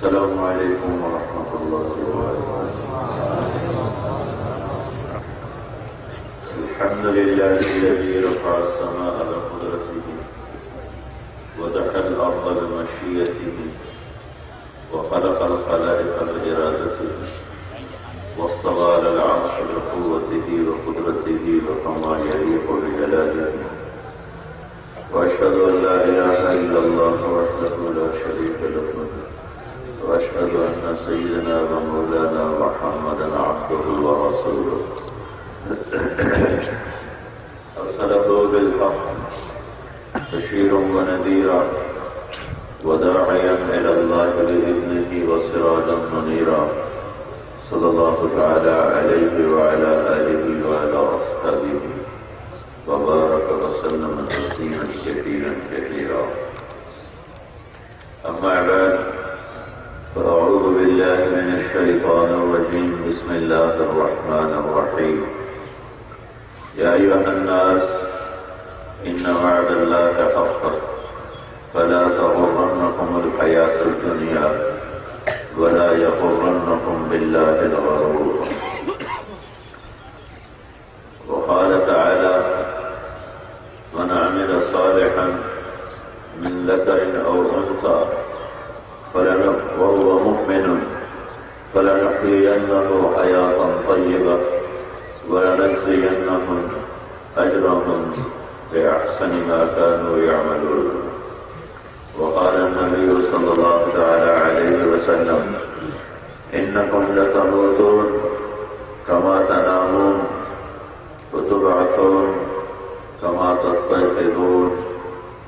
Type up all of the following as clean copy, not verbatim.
السلام علیکم ورحمۃ اللہ وبرکاتہ. الحمد لله الذي رفع السماء بقدرته ودحى الأرض بمشيئته وخلق الخلائق بإرادته واصطفى على العرش بقوته وقدرته وكما يليق بجلاله. وأشهد أن لا إله إلا الله وحده لا شريك له وأشهد أن سيدنا ومولانا محمدا عبده ورسوله أرسله بالحق بشيرا ونذيرا وداعيا إلى الله بإذنه وسراجا منيرا صلى الله تعالى عليه وعلى آله وعلى أصحابه وبارك وسلم تسليما كثيرا كثيرا. أما بعد فأعوذ بالله من الشيطان الرجيم. بسم الله الرحمن الرحيم. يا أيها الناس إن وعد الله حق فلا تغرنكم الحياة الدنيا ولا يغرنكم بالله الغرور. وقال تعالى من عمل صالحا من ذكر أو أنثى وهو مؤمن فلنحيينه حياة طيبة ولنجزينهم أجرهم بأحسن ما كانوا يعملون. وقال النبي صلى الله تعالى عليه وسلم إنكم لتموتون كما تنامون وتبعثون كما تستيقظون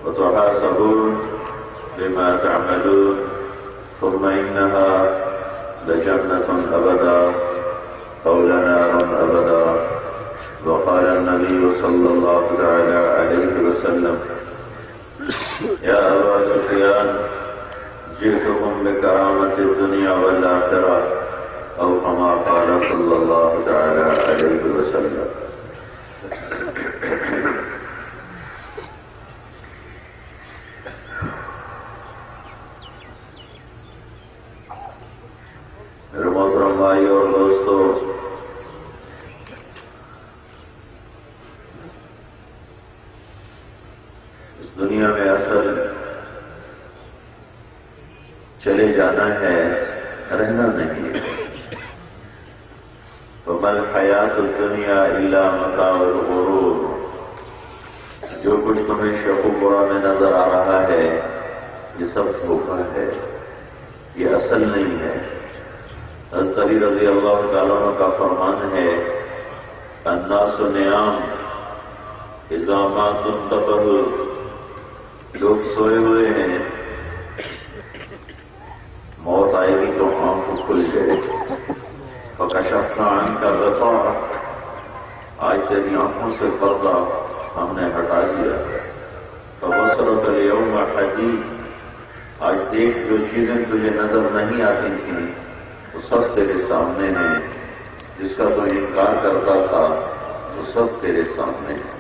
وتحاسبون بما تعملون ثم إنها لجنة أبدا أو لنار أبدا. وقال النبي صلى الله تعالى عليه وسلم يا أبا سفيان جئتكم بكرامة الدنيا والآخرة أو كما قال صلى الله تعالى عليه وسلم. میرے محترم بھائی اور دوستو، اس دنیا میں اصل چلے جانا ہے، رہنا نہیں ہے. وَمَا الْحَيَاةُ الدُّنْيَا إِلَّا مَتَاعُ الْغُرُورِ. جو کچھ تمہیں شوق و برا میں نظر آ رہا ہے یہ سب دھوکہ ہے، یہ اصل نہیں ہے. حضرت علی رضی اللہ تعالیٰ عنہ کا فرمان ہے الناس نیام اذا ما تنتبہوا. لوگ سوئے ہوئے ہیں، موت آئے گی تو آنکھ کھل جائے. فکشفنا عنک غطاء. آج تیری آنکھوں سے پردہ ہم نے ہٹا دیا. فبصرک اليوم حدید. آج دیکھ جو چیزیں تجھے نظر نہیں آتی تھیں وہ سب تیرے سامنے ہیں. جس کا تو انکار کرتا تھا وہ سب تیرے سامنے ہے.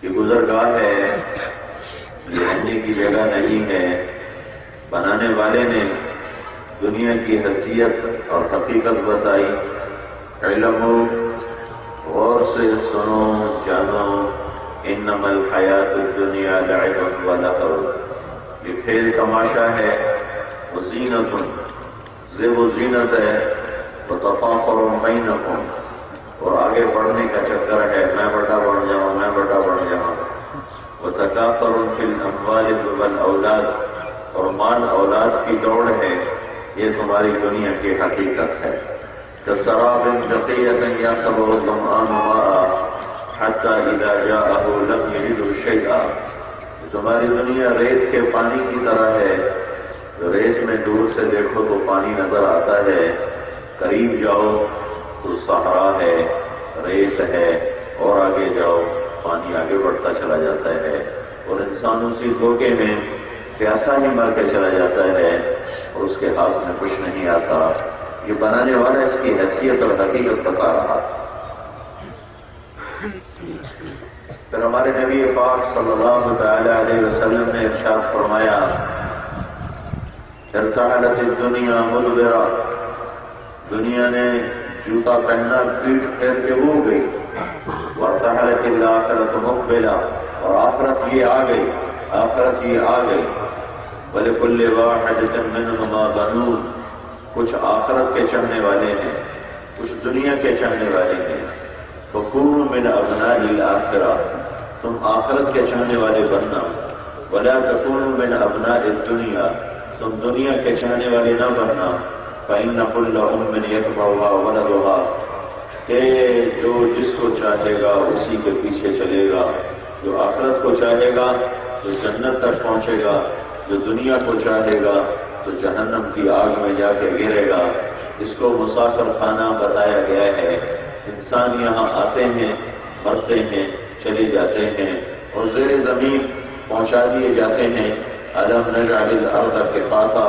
یہ گزرگاہ ہے، یہ رہنے کی جگہ نہیں ہے. بنانے والے نے دنیا کی حیثیت اور حقیقت بتائی. علمو، غور سے سنو جانو، انما الحیات الدنیا لعب و لہو. یہ کھیل تماشا ہے، وہ زینت، زیب و زینت ہے. وتفاخر بینکم، اور آگے بڑھنے کا چکر ہے. میں بڑا بڑھ جاؤں، میں بڑا بڑھ جاؤں. وتکاثر فی الاموال والاولاد، اور مال اولاد کی دوڑ ہے، یہ تمہاری دنیا کی حقیقت ہے۔ کسراب بقیۃ یحسبہ الظمآن ماء حتی اذا جاءہ لم یجدہ شیئا، تمہاری دنیا ریت کے پانی کی طرح ہے، ریت میں دور سے دیکھو تو پانی نظر آتا ہے، قریب جاؤ تو صحرا ہے، ریت ہے، اور آگے جاؤ پانی آگے بڑھتا چلا جاتا ہے، اور انسان اسی دھوکے میں پیاسا ہی مر کے چلا جاتا ہے اور اس کے ہاتھ میں کچھ نہیں آتا۔ یہ بنانے والا اس کی حیثیت اور حقیقت بتا رہا۔ پھر ہمارے نبی پاک صلی اللہ تعالی علیہ وسلم نے ارشاد فرمایا، ارتحلت الدنیا مدبرہ، دنیا نے جوتا پہنا پیٹ پھیر کے ہو گئی، وارتحلت الآخرۃ مقبلہ، اور آخرت یہ آ گئی، آخرت یہ آ گئی، وَلِكُلِّ وَاحِدٍ مِّنْهُمَا بَنُونَ، کچھ آخرت کے چاہنے والے ہیں، کچھ دنیا کے چاہنے والے ہیں، فَكُونُوا مِنْ أَبْنَاءِ الْآخِرَةِ، تم آخرت کے چاہنے والے بننا، وَلَا تَكُونُوا مِنْ أَبْنَاءِ الدُّنْيَا، تم دنیا کے چاہنے والے نہ بننا، فَإِنَّ كُلَّ أُمٍّ يَتْبَعُهَا وَلَدُهَا، کہ جو جس کو چاہے گا اسی کے پیچھے چلے گا، جو آخرت کو چاہے گا تو جنت تک پہنچے گا، جو دنیا کو چاہے گا تو جہنم کی آگ میں جا کے گرے گا۔ اس کو مسافر خانہ بتایا گیا ہے۔ انسان یہاں آتے ہیں، مرتے ہیں، چلے جاتے ہیں، اور زیر زمین پہنچا دیے جاتے ہیں۔ أَلَمْ نَجْعَلِ الْأَرْضَ كِفَاتًا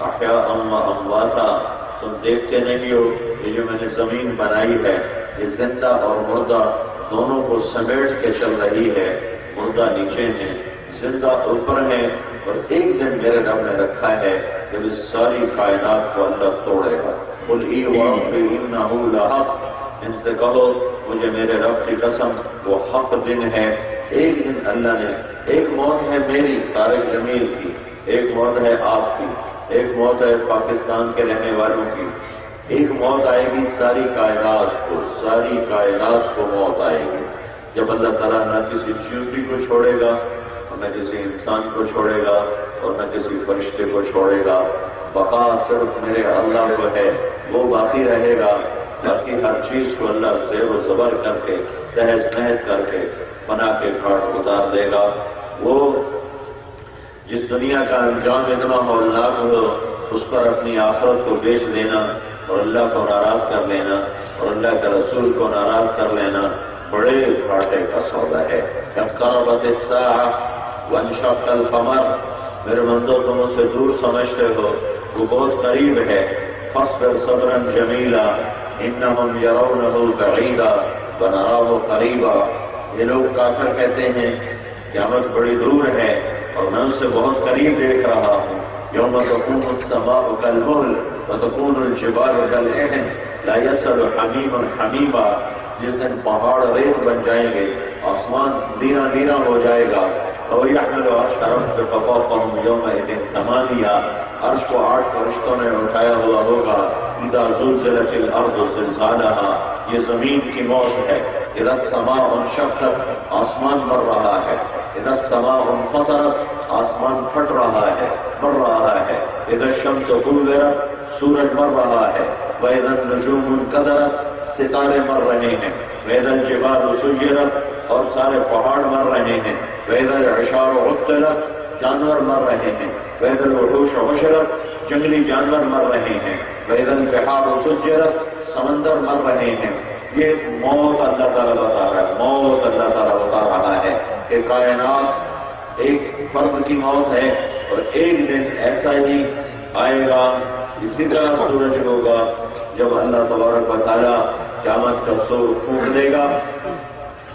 أَحْيَاءً وَأَمْوَاتًا، تم دیکھتے نہیں ہو یہ جو میں نے زمین بنائی ہے، یہ زندہ اور مردہ دونوں کو سمیٹ کے چل رہی ہے، مردہ نیچے ہے، زندہ اوپر ہے، اور ایک دن میرے رب نے رکھا ہے جب اس ساری کائنات کو اللہ توڑے گا۔ قُلْ إِي وَرَبِّي إِنَّهُ لَحَقٌّ، ان سے کہو مجھے میرے رب کی قسم وہ حق دن ہے۔ ایک دن اللہ نے، ایک موت ہے میری طارق جمیل کی، ایک موت ہے آپ کی، ایک موت ہے پاکستان کے رہنے والوں کی، ایک موت آئے گی ساری کائنات کو، ساری کائنات کو موت آئے گی، جب اللہ تعالیٰ نہ کسی چیونٹی کو چھوڑے گا، اور نہ کسی انسان کو چھوڑے گا، اور نہ کسی فرشتے کو چھوڑے گا۔ بقا صرف میرے اللہ کو ہے، وہ باقی رہے گا، باقی ہر چیز کو اللہ زیر و زبر کر کے، تہس نہس کر کے بنا کے گھاٹ اتار دے گا۔ وہ جس دنیا کا انجام اتنا ہولناک ہو، اس پر اپنی آخرت کو بیچ دینا اور اللہ کو ناراض کر لینا اور اللہ کے رسول کو ناراض کر لینا بڑے گھاٹے کا سودا ہے۔ اقتربت الساعة وانشق القمر، میرے بندو تم اسے دور سمجھتے ہو، وہ بہت قریب ہے۔ فاصبر صبرا جمیلا انہم یرونہ بعیدا ونراہ قریبا، یہ لوگ کافر کہتے ہیں قیامت بڑی دور ہے اور میں اسے بہت قریب دیکھ رہا ہوں۔ یوم تکون السماء کالمہل وتکون الجبال کالعہن لا یسأل حمیم حمیما، جس دن پہاڑ ریت بن جائیں گے، آسمان نیرا نیرا ہو جائے گا۔ اور یحمل عرش ربک فوقہم یومئذ ثمانیہ، عرش کو 8 فرشتوں نے اٹھایا ہوا ہوگا۔ اذا زلزلت الارض زلزالہا، یہ زمین کی موت ہے۔ اذا السماء انشقت، آسمان مر رہا ہے۔ اذا السماء انفطرت، آسمان پھٹ رہا ہے، مر رہا ہے۔ اذا الشمس کورت، سورج مر رہا ہے۔ واذا النجوم انکدرت، ستارے مر رہے ہیں۔ واذا الجبال سجرت، اور سارے پہاڑ مر رہے ہیں۔ واذا العشار عطلت، جانور مر رہے ہیں۔ واذا الوحوش حشرت، جنگلی جانور مر رہے ہیں۔ واذا البحار سجرت، سمندر مر رہے ہیں۔ یہ موت اللہ تعالیٰ بتا رہا ہے، موت اللہ تعالیٰ بتا رہا ہے کہ کائنات ایک فرد کی موت ہے، اور ایک دن ایسا ہی آئے گا، اسی طرح سورج ہوگا جب اللہ تبارک و تعالیٰ قیامت کا سور پھونک دے گا۔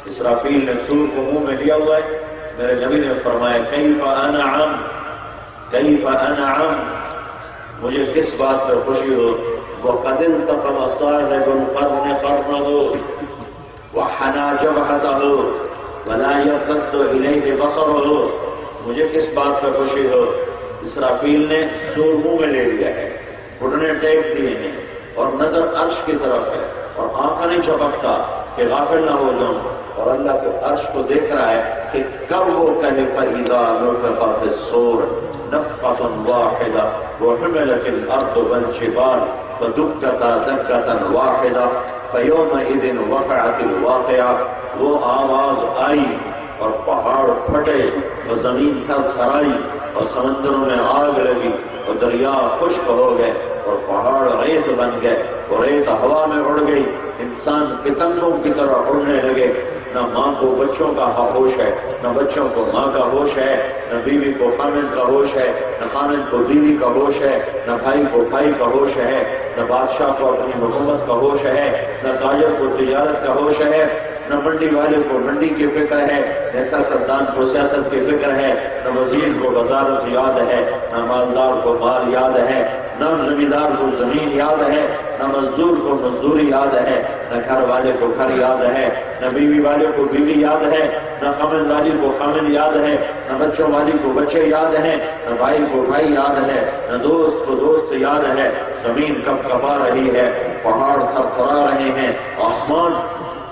اسرافیل نے سور کو منہ میں لیا ہوا ہے، میرے نبی نے فرمایا کیف انعم، کیف انعم، مجھے کس بات پر خوشی ہو، وقد التقم صاحب القرن قرنه وحنى جبهته ولا يرتد الیہ بصره، مجھے کس بات پر خوشی ہو، اسرافیل نے سور منہ میں لے لیا ہے، گھٹنے ٹیک دیے ہیں، اور نظر عرش کی طرف ہے، اور آنکھیں نہیں چپکتا کہ غافل نہ ہو جاؤں، اور اللہ کے عرش کو دیکھ رہا ہے کہ کب وہ کہے فَإِذَا نُفِخَ فِي الصُّورِ نَفْخَةٌ وَاحِدَةٌ وَحُمِلَتِ الْأَرْضُ وَالْجِبَالُ فَدُكَّتَا دَكَّةً وَاحِدَةً فَيَوْمَئِذٍ وَقَعَتِ الْوَاقِعَةُ، وہ آواز آئی اور پہاڑ پھٹے اور زمین تھر تھرائی اور سمندروں میں آگ لگی اور دریا خشک ہو گئے اور پہاڑ ریت بن گئے اور ریت ہوا میں اڑ گئی، انسان پتنگوں کی طرح اڑنے لگے، نہ ماں کو بچوں کا ہوش ہے، نہ بچوں کو ماں کا ہوش ہے، نہ بیوی کو خامن کا ہوش ہے، نہ خامن کو بیوی کا ہوش ہے، نہ بھائی کو بھائی کا ہوش ہے، نہ بادشاہ کو اپنی حکومت کا ہوش ہے، نہ تاجر کو تجارت کا ہوش ہے، نہ منڈی والے کو منڈی کی فکر ہے، نہ سیاستدان کو سیاست کی فکر ہے، نہ وزیر کو وزارت یاد ہے، نہ مالدار کو مال یاد ہے، نہ زمیندار کو زمین یاد ہے، نہ مزدور کو مزدوری یاد ہے، نہ گھر والے کو گھر یاد ہے، نہ بیوی والے کو بیوی یاد ہے، نہ خامن والی کو خامن یاد ہے، نہ بچوں والی کو بچے یاد ہیں، نہ بھائی کو بھائی یاد ہے، نہ دوست کو دوست یاد ہے، زمین کب کبا رہی ہے، پہاڑ تھر تھرا رہے ہیں، آسمان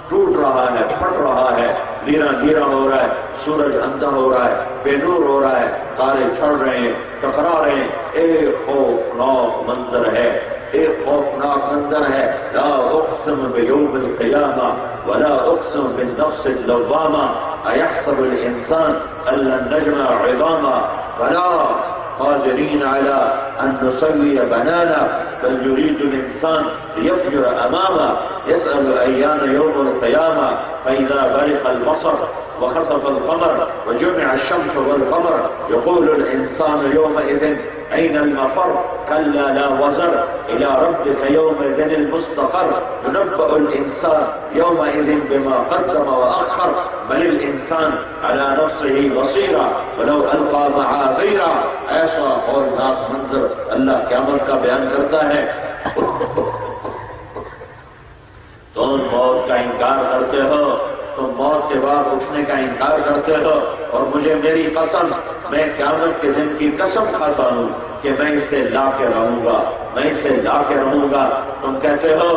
ٹوٹ رہا ہے، پھٹ رہا ہے، لیرا لیرا ہو رہا ہے، سورج اندھا ہو رہا ہے، بے نور ہو رہا ہے، تارے چھڑ رہے ہیں، ٹکرا رہے ہیں، ایک خوفناک منظر ہے، ایک خوفناک منظر ہے، لا اقسم بیوم القیامہ ولا اقسم بالنفس اللوامہ ایحسب الانسان ان لن نجمع عظاما بلا قادرین علی ان نسوی بنانا بل يريد الانسان ليفجر امامه يسأل ايان يوم القيامة فاذا برق البصر وخسف القمر وجمع الشمس والقمر يقول الانسان يومئذ اين المفر كلا لا وزر الى ربك يومئذ المستقر ينبأ الانسان يومئذ بما قدم واخر بل الانسان على نفسه بصيرا ولو القى معاذيرا. ایسا ہولناک منظر اللہ قیامت کا بیان کرتا ہے. تم موت کا انکار کرتے ہو، تم موت کے بعد اٹھنے کا انکار کرتے ہو، اور مجھے میری قسم، میں قیامت کے دن کی قسم کھاتا ہوں کہ میں اس سے لا کے رہوں گا، میں اس سے لا کے رہوں گا. تم کہتے ہو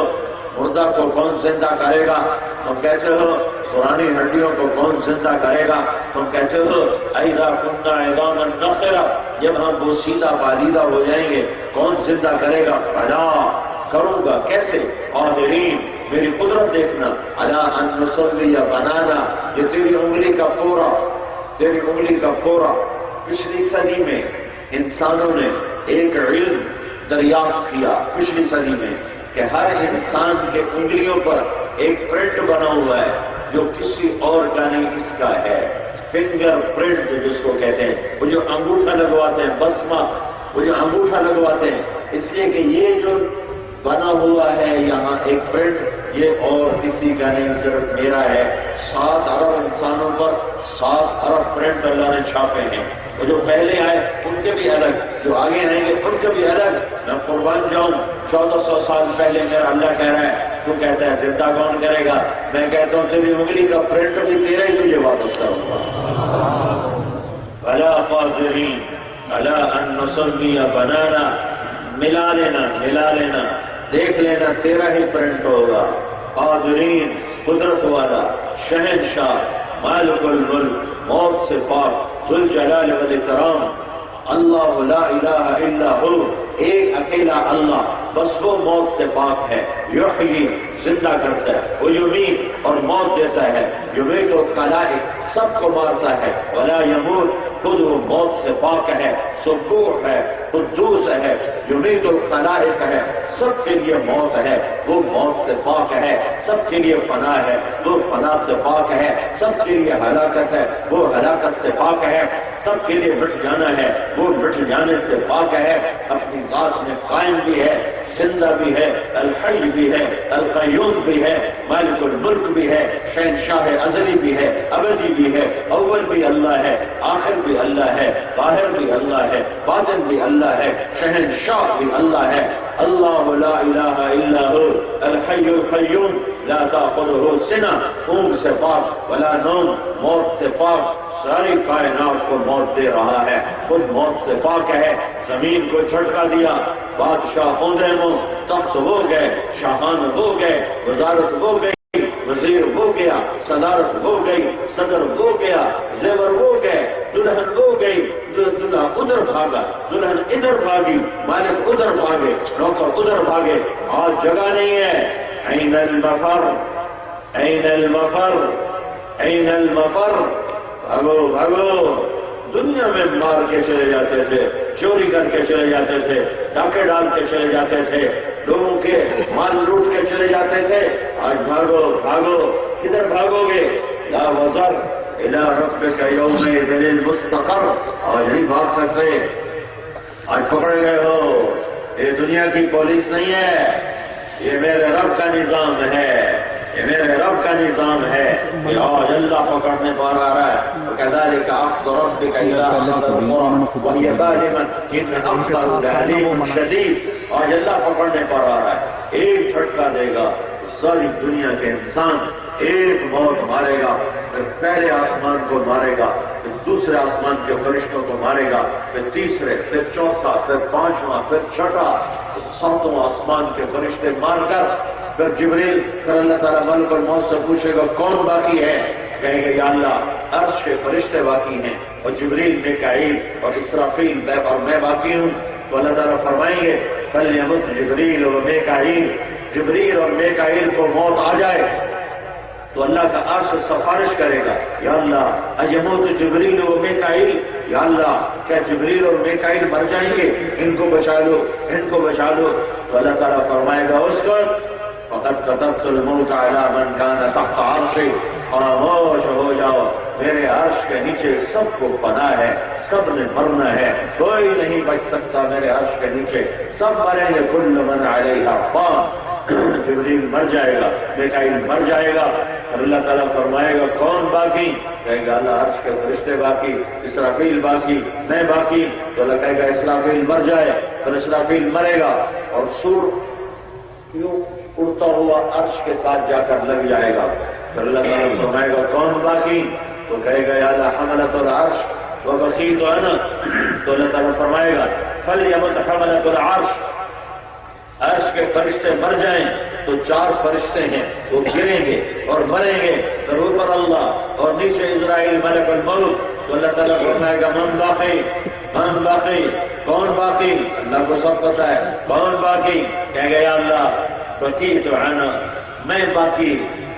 مردہ کو کون زندہ کرے گا، تم کہتے ہو پرانی ہڈیوں کو کون زندہ کرے گا، تم کہتے ہو اذا كنا عظاما نخرة، جب ہم بوسیدہ بالیدہ ہو جائیں گے کون زندہ کرے گا. بھلا کروں گا کیسے، قادرین میری قدرت دیکھنا، علی ان نصلی بنانا، یہ تیری انگلی کا پورا، تیری انگلی کا پورا. پچھلی صدی میں انسانوں نے ایک علم دریافت کیا، پچھلی صدی میں، کہ ہر انسان کے انگلیوں پر ایک پرنٹ بنا ہوا ہے جو کسی اور کا نہیں، اس کا ہے. فنگر پرنٹ جس کو کہتے ہیں، وہ جو انگوٹھا لگواتے ہیں، بسمہ، وہ جو انگوٹھا لگواتے ہیں، اس لیے کہ یہ جو بنا ہوا ہے یہاں ایک پرنٹ، یہ اور کسی کا نہیں، صرف میرا ہے. 7 ارب انسانوں پر 7 ارب پرنٹ اللہ نے چھاپے ہیں. وہ جو پہلے آئے ان کے بھی الگ، جو آگے آئیں گے ان کے بھی الگ. میں قربان جاؤں، 1400 سال پہلے میرا اللہ کہہ رہا ہے، تو کہتا ہے زندہ کون کرے گا؟ میں کہتا ہوں تیری انگلی کا پرنٹ بھی تیرا ہی تجھے واپس کروں گا. بلا قادرین علی ان نصلی بنانا، ملا لینا، ملا لینا، دیکھ لینا تیرا ہی پرنٹ ہوگا. قادرین قدرت والا، شہنشاہ، مالک الملک، موت سے پاک، ذوالجلال والاکرام، اللہ لا الہ الا ہو، ایک اکیلا اللہ، بس وہ موت سے پاک ہے. یحیی زندہ کرتا ہے، وہ یمیت اور موت دیتا ہے. یمیت و خلائق سب کو مارتا ہے. ولا یموت، خود وہ موت سے پاک ہے، سبوح ہے، قدوس ہے. یمیت الخلائق ہے، سب کے لیے موت ہے، وہ موت سے پاک ہے. سب کے لیے فنا ہے، وہ فنا سے پاک ہے. سب کے لیے ہلاکت ہے، وہ ہلاکت سے پاک ہے. سب کے لیے مٹ جانا ہے، وہ مٹ جانے سے پاک ہے. اپنی ذات میں قائم بھی ہے، زندہ بھی ہے، الحی بھی ہے، القیوم بھی ہے، مالک الملک بھی ہے، شہنشاہ ازلی بھی ہے، ابدی بھی ہے. اول بھی اللہ ہے، آخر بھی اللہ ہے، ظاہر بھی اللہ ہے، باطن بھی اللہ ہے، شہنشاہ بھی اللہ ہے. اللہ لا الہ الا ہو الحی القیوم لا تأخذہ سنہ، اونگ سے پاک، ولا نوم، موت سے پاک. ساری کائنات کو موت دے رہا ہے، خود موت سے پاک ہے. زمین کو جھٹکا دیا، بادشاہ ہوندے مو، تخت ہو گئے، شاہان ہو گئے، وزارت ہو گئی، وزیر وہ گیا، صدارت وہ گئی، صدر وہ گیا، زیور وہ گئے، دلہن وہ گئی، دلہا ادھر بھاگا، دلہن ادھر بھاگی، مالک ادھر بھاگے، نوکر ادھر بھاگے، آج جگہ نہیں ہے۔ این المفر، این المفر، این المفر، بھاگو بھاگو۔ دنیا میں مار کے چلے جاتے تھے، چوری کر کے چلے جاتے تھے، ڈاکے ڈال کے چلے جاتے تھے، لوگوں کے مال لوٹ کے چلے جاتے تھے۔ آج بھاگو بھاگو، کدھر بھاگو گے؟ لا وزر الی ربک یومئذ المستقر، آج نہیں بھاگ سکتے، آج پکڑے گئے ہو۔ یہ دنیا کی پولیس نہیں ہے، یہ میرے رب کا نظام ہے، یہ میرے رب کا نظام ہے کہ آج اللہ پکڑنے پر آ رہا ہے۔ وَكَذَلِكَ أَخْذُ رَبِّكَ إِذَا أَخَذَ الْقُرَىٰ وَهِيَ ظَالِمَةٌ إِنَّ أَخْذَهُ أَلِيمٌ شَدِيدٌ۔ آج اللہ پکڑنے پر آ رہا ہے، ایک جھٹکا دے گا، ساری دنیا کے انسان ایک موت مارے گا، پھر پہلے آسمان کو مارے گا، پھر دوسرے آسمان کے فرشتوں کو مارے گا، پھر تیسرے، پھر چوتھا، پھر پانچواں، پھر چھٹا، ساتواں آسمان کے فرشتے مار کر پھر جبریل، پھر اللہ تعالیٰ ملک الموت سے پوچھے گا کون باقی ہے؟ کہیں گے یا اللہ عرش کے فرشتے باقی ہیں، اور جبریل، میکائیل اور اسرافیل اور میں باقی ہوں۔ تو اللہ تعالیٰ فرمائیں گے فَلْيَمُتْ جبریل و میکائیل، جبریل اور میکائیل کو موت آ جائے تو اللہ کا عرش سفارش کرے گا یا اللہ اجموت جبریل و میکائیل، یا اللہ کیا جبریل اور میکائیل مر جائیں گے؟ ان کو بچا لو، ان کو بچا لو۔ تو اللہ تعالیٰ فرمائے گا اس کو فَقَدْ كَتَبْتُ الْمَوْتَ عَلَىٰ مَنْ كَانَ تَحْتَ عَرْشِي، خاموش ہو جاؤ، میرے عرش کے نیچے سب کو فنا ہے، سب نے مرنا ہے، کوئی نہیں بچ سکتا میرے عرش کے نیچے، سب مریں گے، كُلُّ مَنْ عَلَيْهَا فَانٍ۔ جبریل مر جائے گا، میکائیل مر جائے گا، اور اللہ تعالیٰ فرمائے گا کون باقی؟ کہے گا اللہ عرش کے فرشتے باقی، اسرافیل باقی، میں باقی۔ تو اللہ کہے گا اسرافیل مر جائے، پھر اسرافیل مرے گا اور سور کیوں اڑتا ہوا عرش کے ساتھ جا کر لگ جائے گا۔ پھر اللہ تعالیٰ فرمائے گا کون باقی؟ تو کہے گا یا اللہ حملۃ العرش وبقیت انا۔ تو اللہ تعالیٰ فرمائے گا فلیمت حملۃ العرش، عرش کے فرشتے مر جائیں تو 4 فرشتے ہیں وہ گریں گے اور مریں گے، پھر اوپر اللہ اور نیچے اسرائیل ملک الموت۔ تو اللہ تعالیٰ فرمائے گا من باقی، من باقی، کون باقی؟ اللہ کو سب پتہ ہے کون باقی۔ کہیں گے یا اللہ بقیت انا، میں باقی،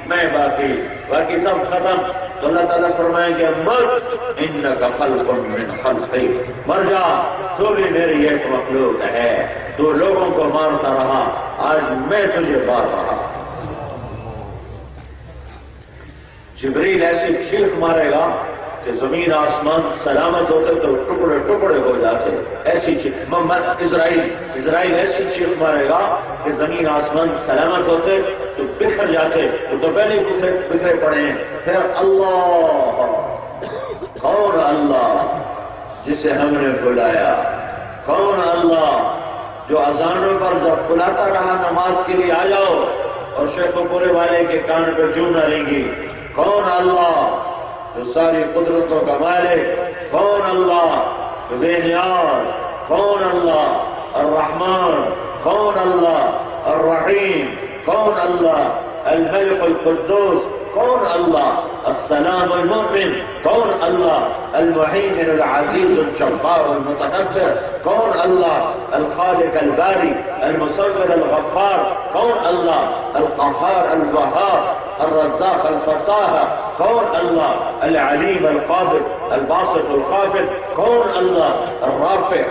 میں باقی، باقی سب ختم۔ تو اللہ تعالیٰ فرمائیں گے مت انک خلق من خلقی، مر جا، تو بھی میری ایک مخلوق ہے، تو لوگوں کو مارتا رہا، آج میں تجھے مار رہا۔ جبریل ایسی چیخ مارے گا کہ زمین آسمان سلامت ہوتے تو ٹکڑے ٹکڑے ہو جاتے، ایسی چیخ۔ اسرائیل ایسی چیخ مارے گا کہ زمین آسمان سلامت ہوتے تو بکھر جاتے، وہ تو پہلے بکھرے پڑے ہیں۔ پھر اللہ، کون اللہ جسے ہم نے بلایا؟ کون اللہ جو اذانوں پر جب بلاتا رہا نماز کے لیے آ جاؤ اور شیخ و پورے والے کے کان پہ جو نہ لیں گی؟ کون اللہ جو ساری قدرتوں کا مالک؟ کون اللہ جو بے نیاز؟ کون اللہ الرحمن؟ کون اللہ الرحیم؟ کون اللہ الملک القدوس؟ کون اللہ السلام المؤمن؟ کون اللہ المهيمن العزيز الجبار المتكبر؟ کون اللہ الخالق الباري المصور الغفار؟ کون اللہ القهار الوهاب الرزاق الفتاح؟ کون اللہ العليم القابض الباسط الخافض؟ کون اللہ الرافع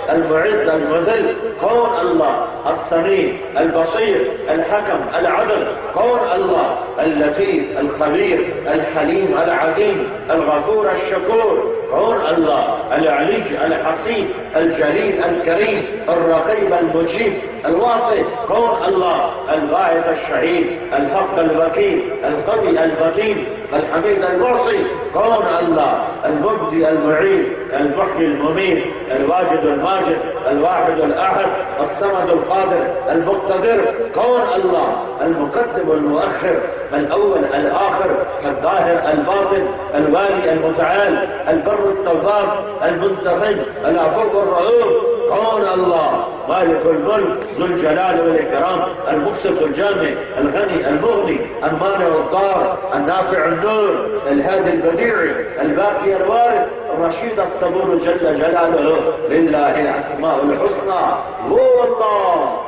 المعز المذل؟ کون اللہ السميع البصير الحكم العدل؟ کون اللہ اللطيف الخبير الحليم العظيم الغفور الشكور؟ کون اللہ العلي الحسيب الجليل الكريم الرقيب المجيب الواسع؟ کون اللہ الواحد الشهيد الحق الوكيل القوي المتين الحميد المعصي؟ کون اللہ المبدي المعيد المحيي المميت الواجد الماجد الواحد الأحد الصمد القادر المقتدر؟ کون اللہ المقدم المؤخر الأول الآخر الظاهر الباطن الوالي المتعال البر التواب المنتقم العفو الرؤوف؟ کون اللہ؟ مالک الملک ذو الجلال والاکرام المقسط الجامع الغنی المغنی المانع الضار النافع النور الهادي البديع الباقي الوارث الرشيد الصبور جل جلاله للہ الاسماء الحسنى. وہ اللہ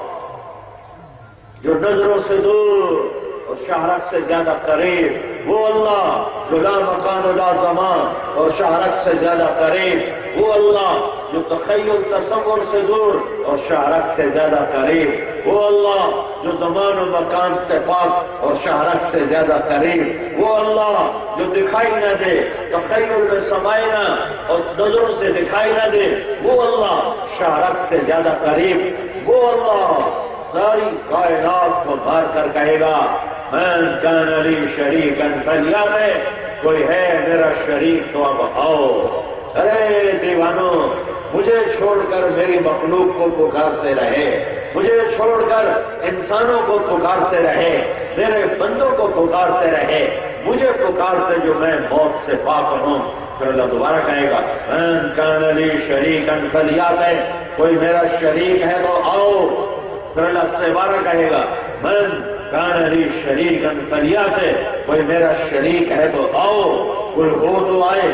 جو نظروں سے دور اور شہرک سے زیادہ قریب، وہ اللہ جو لا مکان و لا زمان اور شہرک سے زیادہ قریب، وہ اللہ جو تخیل تصور سے دور اور شہرک سے زیادہ قریب، وہ اللہ جو زمان و مکان سے پاک اور شہرک سے زیادہ قریب، وہ اللہ جو دکھائی نہ دے، تخیل میں سمائے نہ اور نظروں سے دکھائی نہ دے، وہ اللہ شہرک سے زیادہ قریب، وہ اللہ ساری کائنات کو مار کر کہے گا من کان لی شریکا فلیأتی، کوئی ہے میرا شریک تو اب آؤ. ارے دیوانو، مجھے چھوڑ کر میری مخلوق کو پکارتے رہے، مجھے چھوڑ کر انسانوں کو پکارتے رہے، میرے بندوں کو پکارتے رہے، مجھے پکارتے جو میں موت سے پاک ہوں. پھر اللہ دوبارہ کہے گا من کان لی شریکا فلیأتی، کوئی میرا شریک ہے تو آؤ. پھر اللہ سے بارہ کہے گا من کان لی شریکا فلیأتی، کوئی میرا شریک ہے تو آؤ، کوئی ہو تو آئے.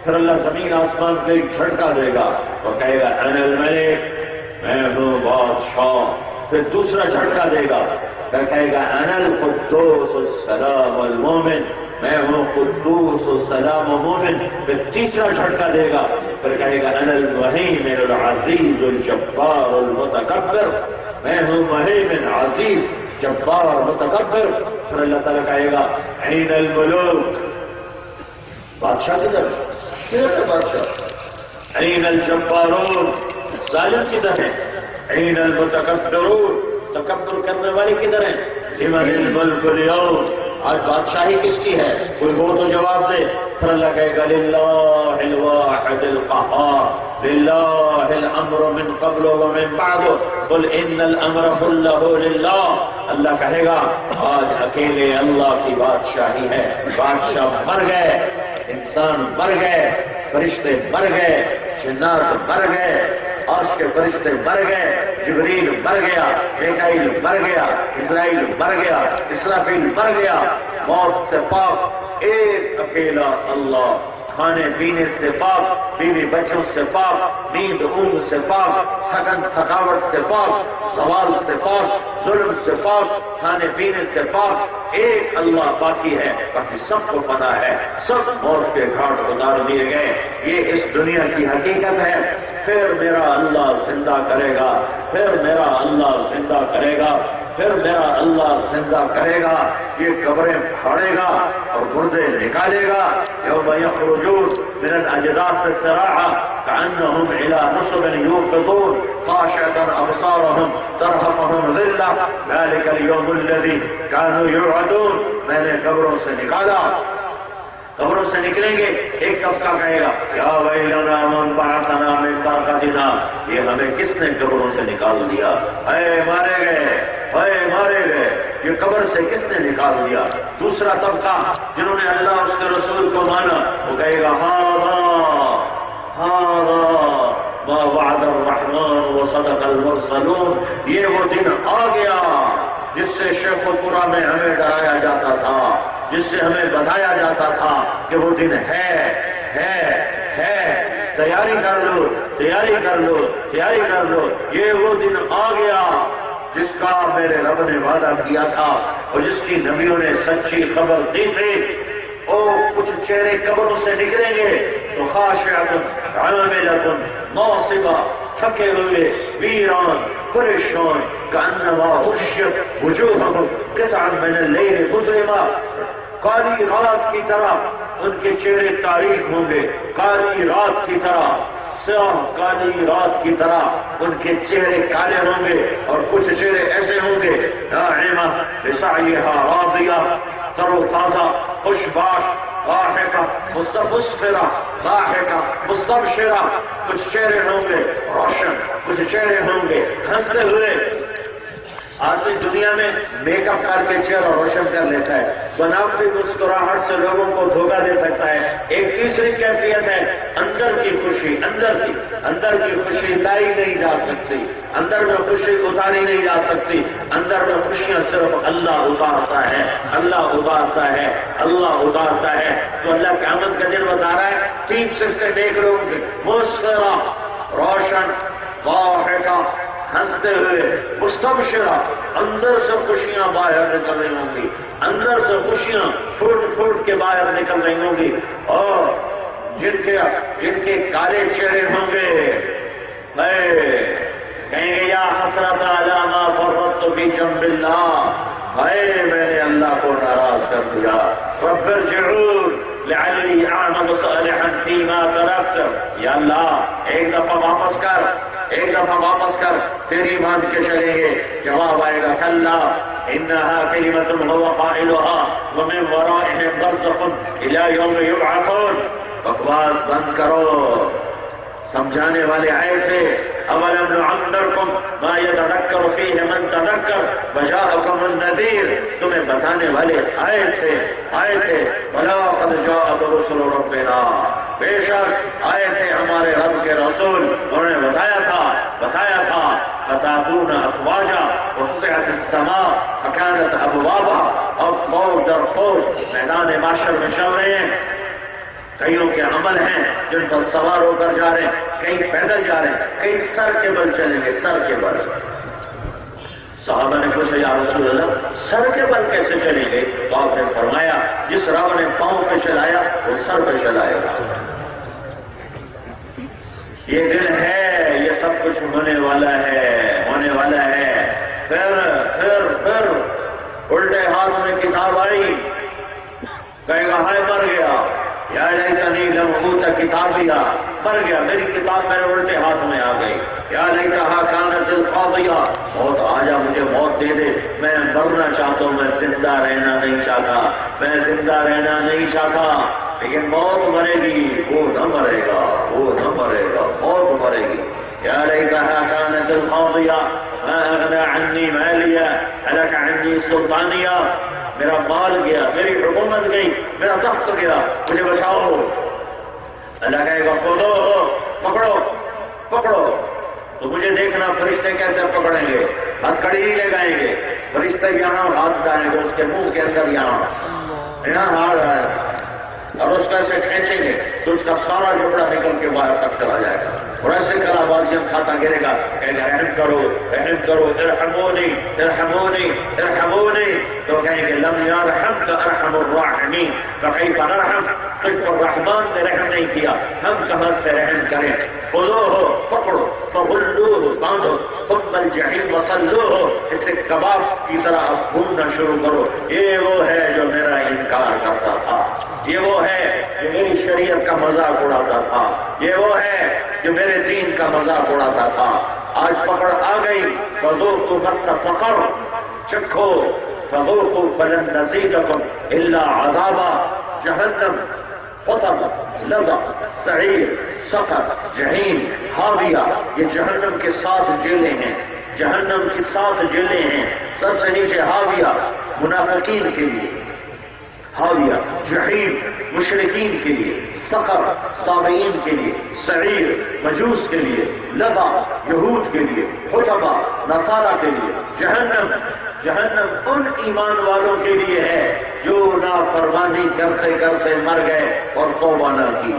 پھر اللہ زمین آسمان کو ایک جھٹکا دے گا اور کہے گا انا الملک، میں ہوں بادشاہ. پھر دوسرا جھٹکا دے گا، پھر کہے گا انا القدوس السلام المومن، میں ہوں قدوس السلام مومن. پھر تیسرا جھٹکا دے گا، پھر کہے گا انا المہیمن العزیز الجبار المتکبر، میں ہوں مہیمن عزیز جبار متکبر. پھر اللہ تعالیٰ کہے گا این الملوک، بادشاہ کدھر ہے بادشاہ؟ این الجبارون، ظالم کدھر ہے؟ این المتکبرون، تکبر کرنے والے کدھر ہیں؟ لمن الملک اليوم، آج بادشاہی کس کی ہے؟ کوئی ہو تو جواب دے. پھر اللہ کہے گا للہ الواحد القہار، للہ الامر من قبل ومن بعد قل ان الامر كله للہ. اللہ کہے گا آج اکیلے اللہ کی بادشاہی ہے. بادشاہ مر گئے، انسان مر گئے، فرشتے مر گئے، جنات مر گئے، عرش کے فرشتے مر گئے، جبریل مر گیا، میکائیل مر گیا، اسرائیل مر گیا، اسرافیل مر گیا. موت سے پاک ایک اکیلا اللہ، کھانے پینے سے پاک، بیوی بچوں سے پاک، نیند اونگ سے پاک، تھکن تھکاوٹ سے پاک، زوال سے پاک، ظلم سے پاک، کھانے پینے سے پاک. ایک اللہ باقی ہے، باقی سب کو پتہ ہے، سب موت کے گھاٹ اتار دیے گئے. یہ اس دنیا کی حقیقت ہے. پھر میرا اللہ زندہ کرے گا، پھر میرا اللہ زندہ کرے گا، پھر میرا اللہ زندہ کرے گا. یہ قبریں پھاڑے گا اور مردے نکالے گا. یوم یخرجون من الاجداث سراعا كأنهم الى نصب يوقظون خاشعة ابصارهم ترهقهم ذلة ذلك اليوم الذي كانوا يوعدون. میں نے قبروں سے نکالا، قبروں سے نکلیں گے. ایک طبقہ کہے گا یا ویلنا من بعثنا من مرقدنا، یہ ہمیں کس نے قبروں سے نکال دیا؟ اے مارے گئے، اے مارے گئے، یہ قبر سے کس نے نکال دیا؟ دوسرا طبقہ جنہوں نے اللہ اور اس کے رسول کو مانا، وہ کہے گا ہاذا ما وعد الرحمن وصدق المرسلون. یہ وہ دن آ گیا جس سے شیخ القرآن میں ہمیں ڈرایا جاتا تھا، جس سے ہمیں بتایا جاتا تھا کہ وہ دن ہے. تیاری کر لو، تیاری کر لو، تیاری کر لو. یہ وہ دن آ گیا جس کا میرے رب نے وعدہ کیا تھا اور جس کی نبیوں نے سچی خبر دی تھی. اور کچھ چہرے قبروں سے نکلیں گے تو خاشعۃ عاملۃ ناصبہ، تھکے ہوئے، ویران، پریشان، کأنما غشیت وجوہہم قطعا من اللیل مظلمہ، کالی رات کی طرح ان کے چہرے تاریک ہوں گے، کالی رات کی طرح، سیاہ کالی رات کی طرح ان کے چہرے کالے ہوں گے. اور کچھ چہرے ایسے ہوں گے ناعمہ لسعیہا راضیہ، تر و تازہ، خوش باش، ضاحکہ مستبشرہ، ضاحکہ مستبشرہ. کچھ چہرے ہوں گے روشن، کچھ چہرے ہوں گے ہنستے ہوئے. آدمی دنیا میں میک اپ کر کے چہرہ روشن کر لیتا ہے، بناوٹی مسکراہٹ سے لوگوں کو دھوکہ دے سکتا ہے۔ ایک تیسری کیفیت ہے اندر کی خوشی، اندر کی خوشی لائی نہیں جا سکتی، اندر میں خوشی اتاری نہیں جا سکتی، اندر میں خوشیاں صرف اللہ اتارتا ہے، اللہ اتارتا ہے، اللہ اتارتا ہے۔ تو اللہ قیامت کا دن بتا رہا ہے 3 سستے دیکھ لوگوں کی مسکرا، روشن، ضاحکہ، ہنستے ہوئے، مستبشرہ، اندر سے خوشیاں باہر نکل رہی ہوں گی، اندر سے خوشیاں پھوٹ پھوٹ کے باہر نکل رہی ہوں گی، اور جن کے کالے چہرے ہوں گے کہیں گے یا حسرت علی ما فرطت فی جنب اللہ، میں نے اللہ کو ناراض کر دیا، رب ارجعون لعلی اعمل صالحا فیما ترکت، یا اللہ ایک دفعہ واپس کر، تیری مان کے چلیں گے۔ جواب آئے گا کلا انہا کلمۃ هو قائلها ومن ورائهم برزخ الى یوم یبعثون۔ بکواس بند کرو، سمجھانے والے آئے تھے اولم نعمرکم ما یتذکر فیہ من تذکر وجاءکم النذیر، تمہیں بتانے والے آئے تھے بلا قد جاءت رسل ربنا، بے شک آئے تھے ہمارے رب کے رسول، انہوں نے بتایا تھا فتاتون افواجا وفتحت السماء فكانت ابوابا، اب فوج در فوج میدان معاشر میں چل رہے ہیں، کئیوں کے عمل ہیں جن پر سوار ہو کر جا رہے ہیں، کئی پیدل جا رہے ہیں، کئی سر کے بل چلیں گے، سر کے بل۔ صحابہ نے پوچھا یا رسول اللہ سر کے بل کیسے چلیں گے؟ تو آپ نے فرمایا جس رب نے پاؤں پہ چلایا وہ سر پہ چلائے گا۔ یہ دن ہے، یہ سب کچھ ہونے والا ہے۔ پھر الٹے ہاتھ میں کتاب آئی، کہے گا ہائے مر گیا، یا لیتنی لم اوت کتابیا، مر گیا، میری کتاب میرے الٹے ہاتھ میں آ گئی، یا لیتہا کانت القاضیہ، موت آ جا مجھے موت دے دے، میں مرنا چاہتا ہوں، میں زندہ رہنا نہیں چاہتا، لیکن موت مرے گی، وہ نہ مرے گا، موت مرے گی۔ یا لیتہا کانت القاضیہ ما اغنی عنی مالیہ ہلک عنی سلطانیہ، میرا مال گیا، میری حکومت گئی، میرا تخت گیا، مجھے بچاؤ۔ اللہ کہے گا خودو پکڑو، تو مجھے دیکھنا فرشتے کیسے پکڑیں گے، ہتھ کڑی ہی لے جائیں گے، فرشتے یہاں ہاتھ ڈالیں گے اس کے منہ کے اندر، یہاں ہاتھ آئے اور اس کا ایسے کھینچیں گے تو اس کا سارا ٹکڑا نکل کے باہر تک چلا جائے گا، اور ایسے کلا بازیاں کھاتا گرے گا، کہے گا رحم کرو، ارحمونی، تو کہیں گے لم یرحمک ارحم الراحمین، فکیف نرحم، تجھ پر رحمان نے رحم نہیں کیا، ہم کہاں سے رحم کریں۔ خذوہ، پکڑو، فغلوہ، باندھو، ثم الجحیم وصلوہ، اسے کباب کی طرح اب بھوننا شروع کرو۔ یہ وہ ہے جو میرا انکار کرتا تھا، یہ وہ ہے جو میری شریعت کا مذاق اڑاتا تھا، یہ وہ ہے جو میرے دین کا مذاق اڑاتا تھا، آج پکڑ آ گئی۔ فذوقوا مس سقر، چکھو، فذوقوا فلن نزیدکم الا عذابا، جہنم، حطب، لظى، سعیر، سقر، جہیم، حاویہ، یہ جہنم کے 7 جیلیں ہیں، سب سے نیچے حاویہ منافقین کے لیے، حاویہ جہیم مشرکین کے لیے، سقر سامعین کے لیے، سعیر مجوس کے لیے، لظى یہود کے لیے، حطب نصارہ کے لیے۔ جہنم ان ایمان والوں کے لیے ہے جو نافرمانی کرتے کرتے مر گئے اور توبہ نہ کی،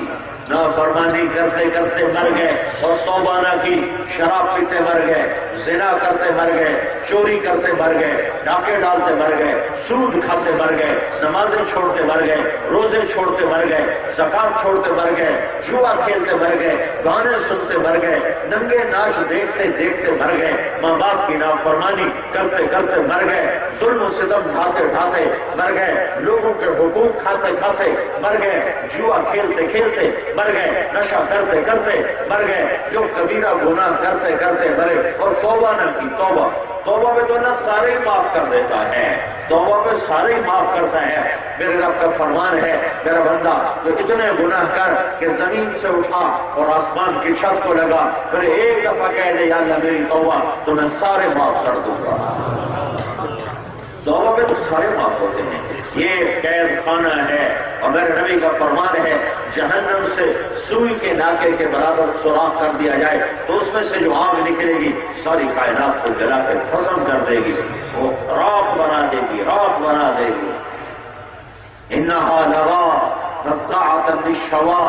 نافرمانی کرتے کرتے مر گئے اور توبہ نہ کی، شراب پیتے مر گئے، زنا کرتے مر گئے، چوری کرتے مر گئے، ڈاکے ڈالتے مر گئے، سود کھاتے مر گئے، نمازیں چھوڑتے مر گئے، روزے چھوڑتے مر گئے، زکات چھوڑتے مر گئے، جوا کھیلتے مر گئے، گانے سنتے مر گئے، ننگے ناچ دیکھتے دیکھتے مر گئے، ماں باپ کی نافرمانی کرتے کرتے مر گئے، ظلم و ستم ڈھاتے ڈھاتے مر گئے، لوگوں کے حقوق کھاتے کھاتے مر گئے، جوا کھیلتے کھیلتے مر گئے، نشہ کرتے کرتے مر گئے، جو کبیرہ گناہ کرتے کرتے مرے اور توبہ نہ کی۔ توبہ پہ تو اللہ سارے ہی معاف کر دیتا ہے، توبہ پہ سارے ہی معاف کرتا ہے۔ میرے رب کا فرمان ہے میرا بندہ جو اتنے گناہ کر کہ زمین سے اٹھا اور آسمان کی چھت کو لگا، پھر ایک دفعہ کہہ دے یا اللہ میری توبہ، تو میں سارے معاف کر دوں گا۔ توبہ میں تو سارے معاف ہوتے ہیں. یہ قید خانہ ہے اور میرے نبی کا فرمان ہے جہنم سے سوئی کے ناکے کے برابر سوراخ کر دیا جائے تو اس میں سے جو آگ نکلے گی ساری کائنات کو جلا کر ختم کر دے گی، وہ راکھ بنا دے گی، راکھ بنا دے گی. انہا لوا نزاعۃ للشوا،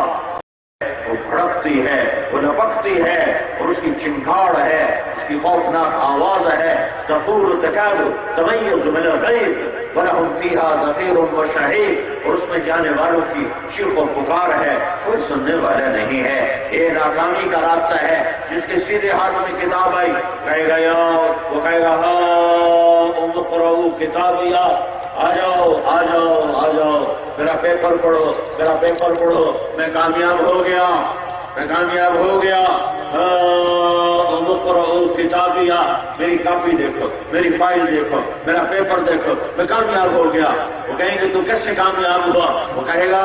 وہ بھڑکتی ہے، وہ لپکتی ہے اور اس کی چنگھاڑ ہے، اس کی خوفناک آواز ہے. تفور تکاد تمیز من الغیظ ولہم فیہا زفیر وشہیق، اور اس میں جانے والوں کی چیخ و پکار ہے، کوئی سننے والا نہیں ہے. یہ ناکامی کا راستہ ہے. جس کے سیدھے ہاتھ میں کتاب آئی کہے گا یا وہ کہے گا ہاں اقرؤوا کتابیا، آ جاؤ آ جاؤ آ جاؤ، میرا پیپر پڑھو، میرا پیپر پڑھو، میں کامیاب ہو گیا، میں کامیاب ہو گیا. اقرؤوا کتابیا، میری کاپی دیکھو، میری فائل دیکھو، میرا پیپر دیکھو، میں کامیاب ہو گیا. وہ کہیں گے تو کیسے کامیاب ہوا؟ وہ کہے گا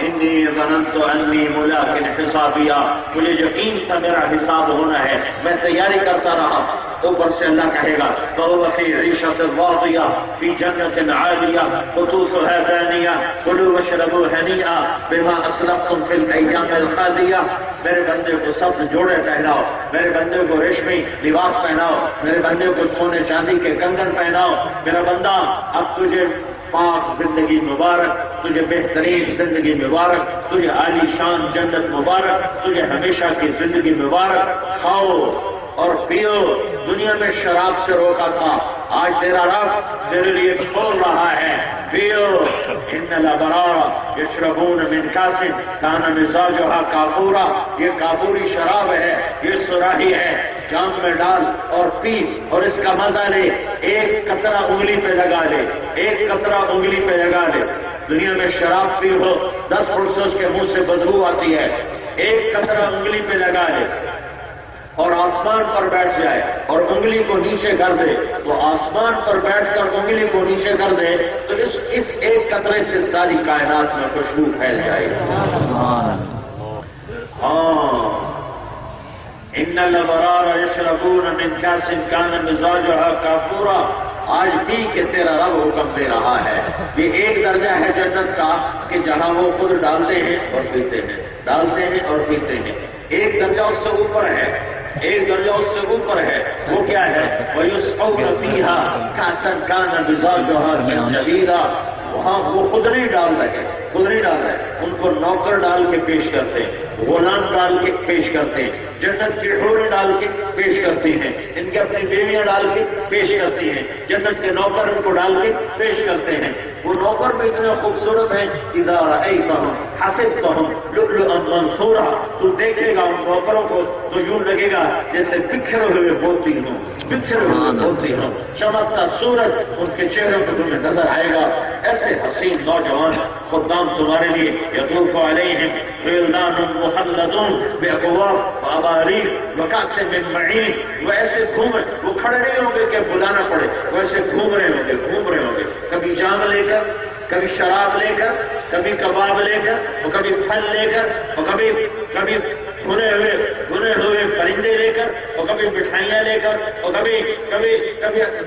انی ظننت انی ملاق حسابیا، مجھے یقین تھا میرا حساب ہونا ہے، میں تیاری کرتا رہا. اوپر سے اللہ کہے گا فَهُوَ فِي عِيشَةٍ رَاضِيَةٍ فِي جَنَّةٍ عَالِيَةٍ قُطُوفُهَا دَانِيَةٌ كُلُوا وَاشْرَبُوا هَنِيئًا بِمَا أَسْلَفْتُمْ فِي الْأَيَّامِ الْخَالِيَةِ. میرے بندے کو سبز جوڑے پہناؤ، میرے بندے کو ریشمی لباس پہناؤ، میرے بندے کو سونے چاندی کے کنگن پہناؤ. میرا بندہ اب تجھے پاک زندگی مبارک، تجھے بہترین زندگی مبارک، تجھے عالی شان جنت مبارک، تجھے ہمیشہ کی زندگی مبارک. کھاؤ اور پیو. دنیا میں شراب سے روکا تھا، آج تیرا رب تیرے لیے کھول رہا ہے. پیو. ان الابرار یشربون من کاس کان مزاجها کافورا، یہ کافوری شراب ہے، یہ سراہی ہے، جام میں ڈال اور پی اور اس کا مزہ لے. ایک قطرہ انگلی پہ لگا لے، ایک قطرہ انگلی پہ لگا لے. دنیا میں شراب پی ہو 10 فٹ سے اس کے منہ سے بدبو آتی ہے. ایک قطرہ انگلی پہ لگا لے اور آسمان پر بیٹھ جائے اور انگلی کو نیچے کر دے، تو آسمان پر بیٹھ کر انگلی کو نیچے کر دے تو اس ایک قطرے سے ساری کائنات میں خوشبو پھیل جائے گی. ہاں ان الابرار یشربون من کاس کان مزاجها کافورا. آج بھی کہ تیرا رب حکم دے رہا ہے. یہ ایک درجہ ہے جنت کا کہ جہاں وہ خود ڈالتے ہیں اور پیتے ہیں، ڈالتے ہیں اور پیتے ہیں. ایک درجہ اس سے اوپر ہے، ایک درجہ اس سے اوپر ہے. وہ کیا ہے؟ وَيُسْقَوْنَ فِيهَا كَأْسًا كَانَ مِزَاجُهَا زَنْجَبِيلًا. وہاں وہ خود نہیں ڈال رہے، خود نہیں ڈال رہے، ان کو نوکر ڈال کے پیش کرتے ہیں، غلام ڈال کے پیش کرتے ہیں، جنت کی حوریں ڈال کے پیش کرتی ہیں، ان کی اپنی بیویاں ڈال کے پیش کرتی ہیں، جنت کے نوکر ان کو ڈال کے پیش کرتے ہیں. وہ نوکر بھی اتنے خوبصورت ہیں اذا رأیتہم حسبتہم لؤلؤا منثورا. تو دیکھے گا ان نوکروں کو تو یوں لگے گا جیسے بکھرے ہوئے موتی ہوں، بکھرے ہوئے موتی ہوں. چمکتا سورج ان کے چہروں پہ تمہیں نظر آئے گا. ایسے حسین نوجوان خدام تمہارے لیے یطوف علیہم ولدان مخلدون باکواب واباریق وکأس من معین. وہ ایسے گھوم، وہ کھڑے نہیں ہوں گے کہ بلانا پڑے، وہ ایسے گھوم رہے ہوں گے، گھوم رہے ہوں گے. کبھی جام لے کر، کبھی شراب لے کر، کبھی کباب لے کر، اور کبھی پھل لے کر، اور کبھی بھنے ہوئے پرندے لے کر، اور کبھی مٹھائیاں لے کر، اور کبھی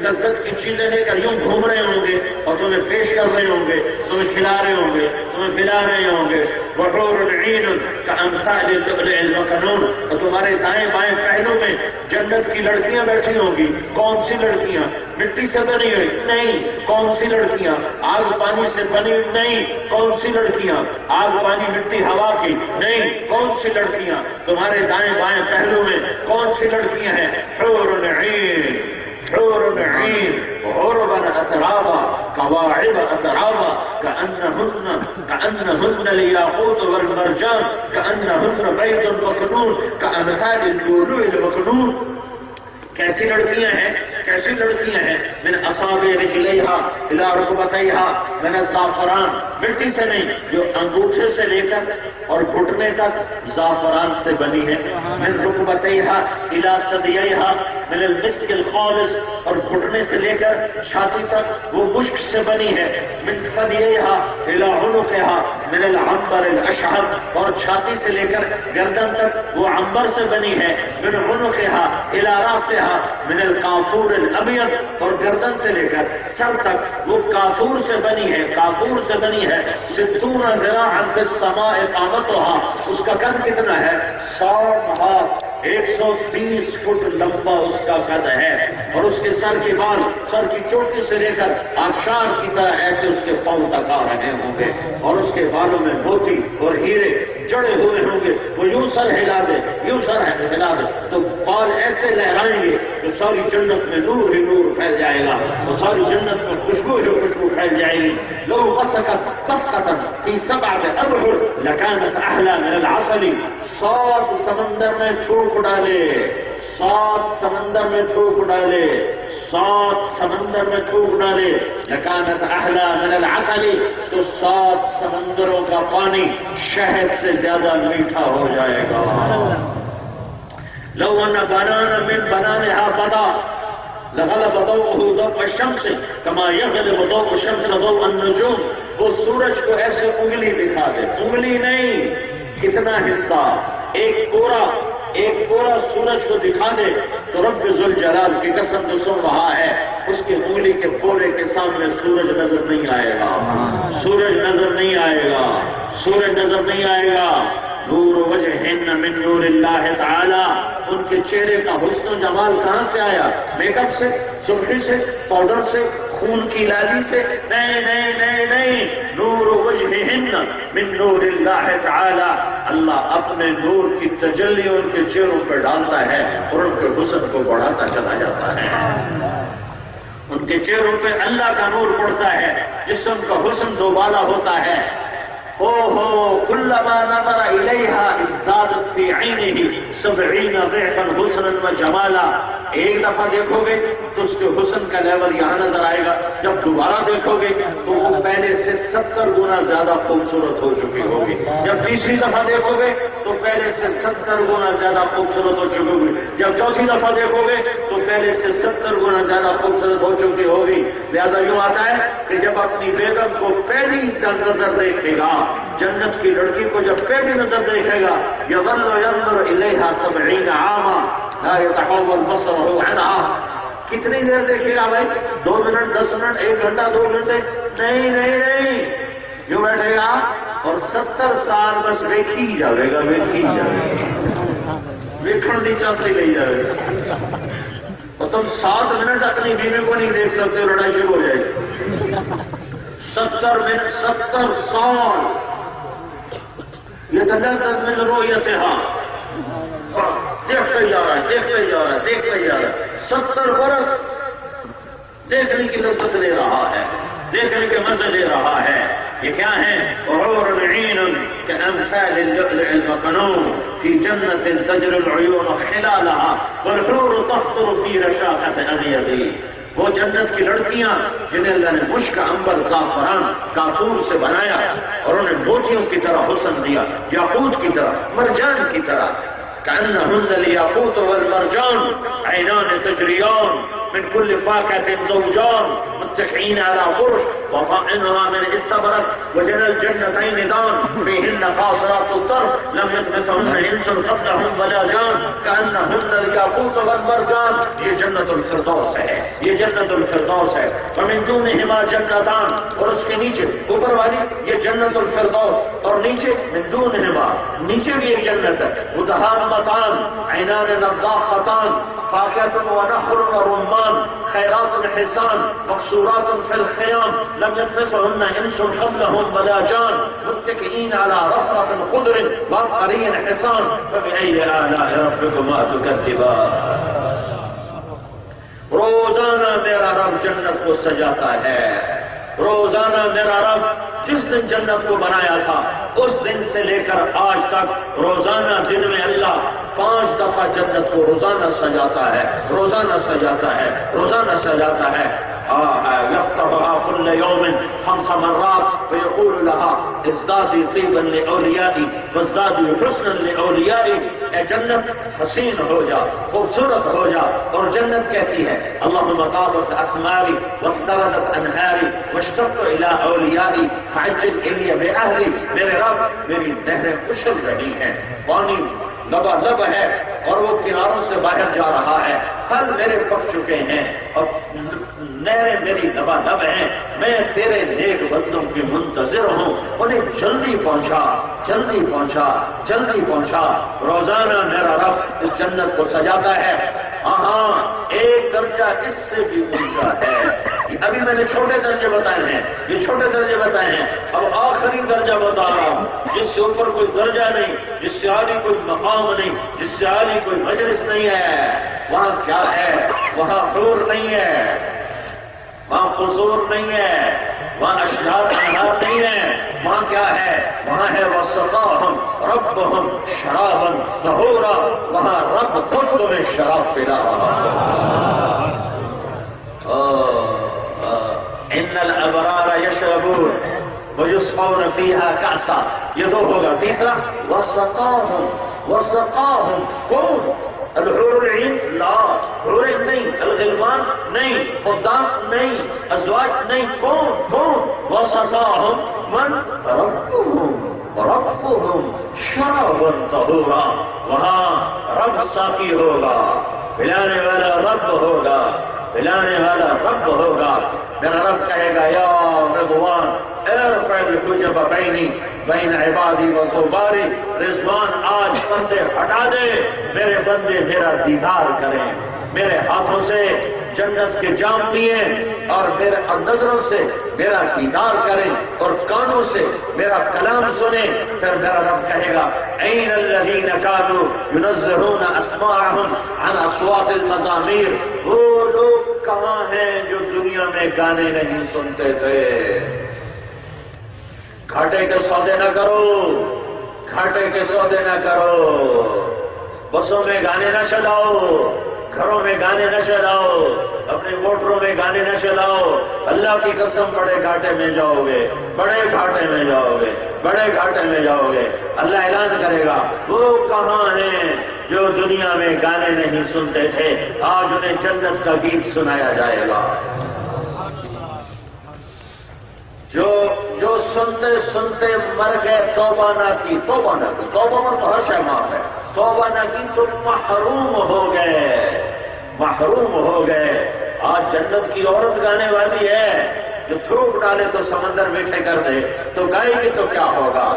لذت کی چیزیں لے کر یوں گھوم رہے ہوں گے اور تمہیں پیش کر رہے ہوں گے، تمہیں کھلا رہے ہوں گے، تمہیں پلا رہے ہوں گے. وحور عین کامثال اللؤلؤ المکنون. اور تمہارے دائیں بائیں پہلوں میں جنت کی لڑکیاں بیٹھی ہوں گی. کون سی لڑکیاں؟ مٹی سے بنی ہوئی نہیں. کون سی لڑکیاں؟ آگ پانی سے بنی ہوئی نہیں. کون سی لڑکیاں؟ آگ پانی مٹی ہوا کی نہیں. کون سی لڑکیاں؟ تمہارے دائیں بائیں پہلو میں کون سی لڑکیاں ہیں؟ حور عین، حور عین عربا اترابا کواعب اترابا كأنهن الياقوت والمرجان كأنهن بيض مكنون كأمثال اللؤلؤ المكنون. کیسی لڑکیاں ہیں، کیسی لڑکیاں ہیں؟ من اصابع رجلیہا الی رکبتیہا من الزعفران. مٹی سے نہیں، جو انگوٹھے سے لے کر اور گھٹنے تک زعفران سے بنی ہے. من رکبتیہا الی ثدییہا من المسک الخالص. اور گھٹنے سے لے کر چھاتی تک وہ مشک سے بنی ہے. من ثدییہا الی عنقہا من العنبر الاشہر. اور چھاتی سے لے کر گردن تک وہ عنبر سے بنی ہے. من عنقہا الی راسہا من الکافور نور الابیض اور گردن سے لے کر سر تک وہ کافور سے بنی ہے، کافور سے بنی ہے۔ 60 ذراعا فی السماء قامتها، اس کا قد کتنا ہے؟ 60 ہاتھ، 130 فٹ لمبا اس کا قد ہے، اور اس کے سر کے بال سر کی چوٹی سے لے کر آبشار کی طرح ایسے اس کے پاؤں تک آ رہے ہوں گے، اور اس کے بالوں میں موتی اور ہیرے جڑے ہوئے ہوں گے۔ وہ یوں سر ہلا دے، یوں سر ہلا دے تو بال ایسے لہرائیں گے تو ساری جنت میں نور ہی نور پھیل جائے گا، اور ساری جنت میں خوشبو ہی خوشبو پھیل جائے گی۔ لو مسکت بسقة فی 7 ابحر لکانت احلی من العسل، 7 سمندر میں تھوک ڈالے، 7 سمندر میں تھوک ڈالے، 7 سمندر میں تھوک ڈالے، لکانت احلی من العسل، تو 7 سمندروں کا پانی شہد سے زیادہ میٹھا ہو جائے گا۔ لو ان بنانا من بنانها بدا لغلب ضوءه ضوء الشمس كما يغلب ضوء الشمس ضوء النجوم، وہ سورج کو ایسے انگلی دکھا دے، انگلی نہیں، کتنا حصہ، ایک پورا سورج کو دکھا دے تو رب ذوالجلال کی قسم جو سن رہا ہے، اس کی انگلی کے پورے کے سامنے سورج نظر نہیں آئے گا، سورج نظر نہیں آئے گا، سورج نظر نہیں آئے گا۔ نور وجہن من نور اللہ تعالی، ان کے چہرے کا حسن و جمال کہاں سے آیا؟ میک اپ سے، سرخی سے، پاؤڈر سے، خون کی لالی سے؟ نہیں نہیں نہیں نہیں، نور وجہن من نور اللہ تعالی، اللہ اپنے نور کی تجلی ان کے چہروں پر ڈالتا ہے اور ان کے حسن کو بڑھاتا چلا جاتا ہے۔ ان کے چہروں پہ اللہ کا نور پڑتا ہے جس سے ان کا حسن دوبالا ہوتا ہے۔ كلما نظر إليها ازدادت في عينه 70 ضعفا حسنا وجمالا، ایک دفعہ دیکھو گے تو اس کے حسن کا لیول یہاں نظر آئے گا، جب دوبارہ دیکھو گے تو وہ پہلے سے 70 گنا زیادہ خوبصورت ہو چکی ہوگی، جب تیسری دفعہ دیکھو گے تو پہلے سے 70 گنا زیادہ خوبصورت ہو چکی ہوگی، جب چوتھی دفعہ دیکھو گے تو پہلے سے 70 گنا زیادہ خوبصورت ہو چکی ہوگی۔ لہذا یوں آتا ہے کہ جب اپنی بیگم کو پہلی نظر دیکھے گا، جنت کی لڑکی کو جب پہلی نظر دیکھے گا، یظل ينظر الیہا 70 عاما لا يتحول بصره عنها، کتنی دیر دیکھے گا بھائی؟ 2 منٹ، 10 منٹ، 1 گھنٹہ، 2 گھنٹے؟ نہیں نہیں نہیں، یوں بیٹھے گا اور 70 سال بس ویکھی جائے گا، ویکھی جائے گا، ویکھن دی چاسی لے جائے گا، اور تم 7 منٹ اپنی بیوی کو نہیں دیکھ سکتے، لڑائی شروع ہو جائے گی۔ 70 منٹ، 70 سال يتلذذ من رؤيتها، دیکھتے جا رہا ہے، دیکھتے جا رہا ہے، دیکھتے جا رہا ہے، 70 برس دیکھنے کی لذت لے رہا ہے، دیکھنے کے مزے لے رہا ہے۔ یہ کیا ہے؟ حور عین كأمثال اللؤلؤ المكنون في جنة تجري العيون خلالها والحور تخطر في رشاقة أبيض، وہ جنت کی لڑکیاں جنہیں اللہ نے مشک، عنبر، زعفران، کافور سے بنایا اور انہیں موتیوں کی طرح حسن دیا، یاقوت کی طرح، مرجان کی طرح، كأنهن الياقوت والمرجان عينان تجريان من كل فاكهة زوجان متكئين على فرش وطائنها من استبرق وجنى الجنتين دان فيهن قاصرات الطرف لم يطمثهن انس قبلهم ولا جان كأنهن الياقوت والمرجان، یہ جنت الفردوس ہے، یہ جنت الفردوس ہے۔ ومن دونهما جنتان، اور اس کے نیچے اوپر والی یہ جنت الفردوس، اور نیچے من دونهما، نیچے بھی ایک جنت ہے، متہامتان عینان نضاختان فاکهة ونخل ورمان خیرات حسان مقصورات في الخيام لم يطمثهن انس قبلهم ولا جان متكئين على رفرف خضر وعبقري حصان فبأي آلاء ربكما تكذبان۔ روزانہ میرا رب جنت کو سجاتا ہے، روزانہ میرا رب جس دن جنت کو بنایا تھا اس دن سے لے کر آج تک روزانہ دن میں اللہ 5 دفعہ جنت کو روزانہ سجاتا ہے، روزانہ سجاتا ہے، روزانہ سجاتا ہے۔ يفتحها كل يوم 5 مرات ويقول لها ازدادي طيبا لأوليائي وازدادي حسنا لأوليائي، اے جنت حسین ہو جا، خوبصورت ہو جا، اور جنت کہتی ہے اللهم طابت اثماري واقترضت انهاري واشتقت الى اوليائي فعجل الي باهلي، میرے رب میری نہریں اچھل رہی ہیں، پانی لبالب ہے اور وہ کناروں سے باہر جا رہا ہے. پھل میرے پک چکے ہیں اور نہریں میری لبالب ہیں. میں تیرے نیک بندوں کی منتظر ہوں. انہیں جلدی پہنچا، جلدی پہنچا، جلدی پہنچا. روزانہ میرا رب اس جنت کو سجاتا ہے. ہاں ایک درجہ اس سے بھی اونچا ہے. ابھی میں نے چھوٹے درجے بتائے ہیں، یہ چھوٹے درجے بتائے ہیں. اب آخری درجہ بتا رہا ہوں جس سے اوپر کوئی درجہ نہیں، جس سے عالی کوئی مقام نہیں، جس سے عالی کوئی مجلس نہیں ہے. وہاں کیا ہے؟ وہاں حور نہیں ہے، وہاں قصور نہیں ہے، وہاں اشجار انہار نہیں ہے. وہاں کیا ہے؟ وہاں ہے وسقاہم ربہم شرابا طہورا. وہاں رب خود تمہیں شراب پلا رہا ہے. ان الابرار یشربون ویسقون فیہا کأسا. یہ دو ہوگا. تیسرا وسقاہم، وسقاہم کون؟ الحور العین لا، حور نہیں، الغلمان نہیں، خدام نہیں، ازواج نہیں. کون؟ وسقاہم من ربهم شرابا طہورا. وہاں رب ساقی ہوگا، پلانے والا رب ہوگا، پلانے والا رب ہوگا. میرا رب کہے گا یا رضوان ارفع الحجب بین عبادی و زباری. رضوان آج پردے ہٹا دے، میرے بندے میرا دیدار کریں. میرے ہاتھوں سے جنت کے جام پئیں اور میرے نظروں سے میرا دیدار کریں اور کانوں سے میرا کلام سنیں. پھر میرا رب کہے گا این الذین کانوا ینزہون اسماعہم عن اصوات المزامیر. وہ لوگ کہاں ہیں جو دنیا میں گانے نہیں سنتے تھے؟ گھاٹے کے سودے نہ کرو، گھاٹے کے سودے نہ کرو. بسوں میں گانے نہ چلاؤ، گھروں میں گانے نہ چلاؤ، اپنے موٹروں میں گانے نہ چلاؤ. اللہ کی قسم بڑے گھاٹے میں جاؤ گے، بڑے گھاٹے میں جاؤ گے، بڑے گھاٹے میں جاؤ گے. اللہ اعلان کرے گا وہ کہاں ہیں جو دنیا میں گانے نہیں سنتے تھے؟ آج انہیں جنت کا گیت سنایا جائے گا. جو سنتے سنتے مر گئے، توبہ نہ کی، توبہ نہ کی. توبہ میں تو ہر شے معاف ہے. توبہ نہ کی تو محروم ہو گئے، محروم ہو گئے. آج جنت کی عورت گانے والی ہے، جو تھوک ڈالے تو سمندر میٹھے کر دے، تو گائے گی تو کیا ہوگا؟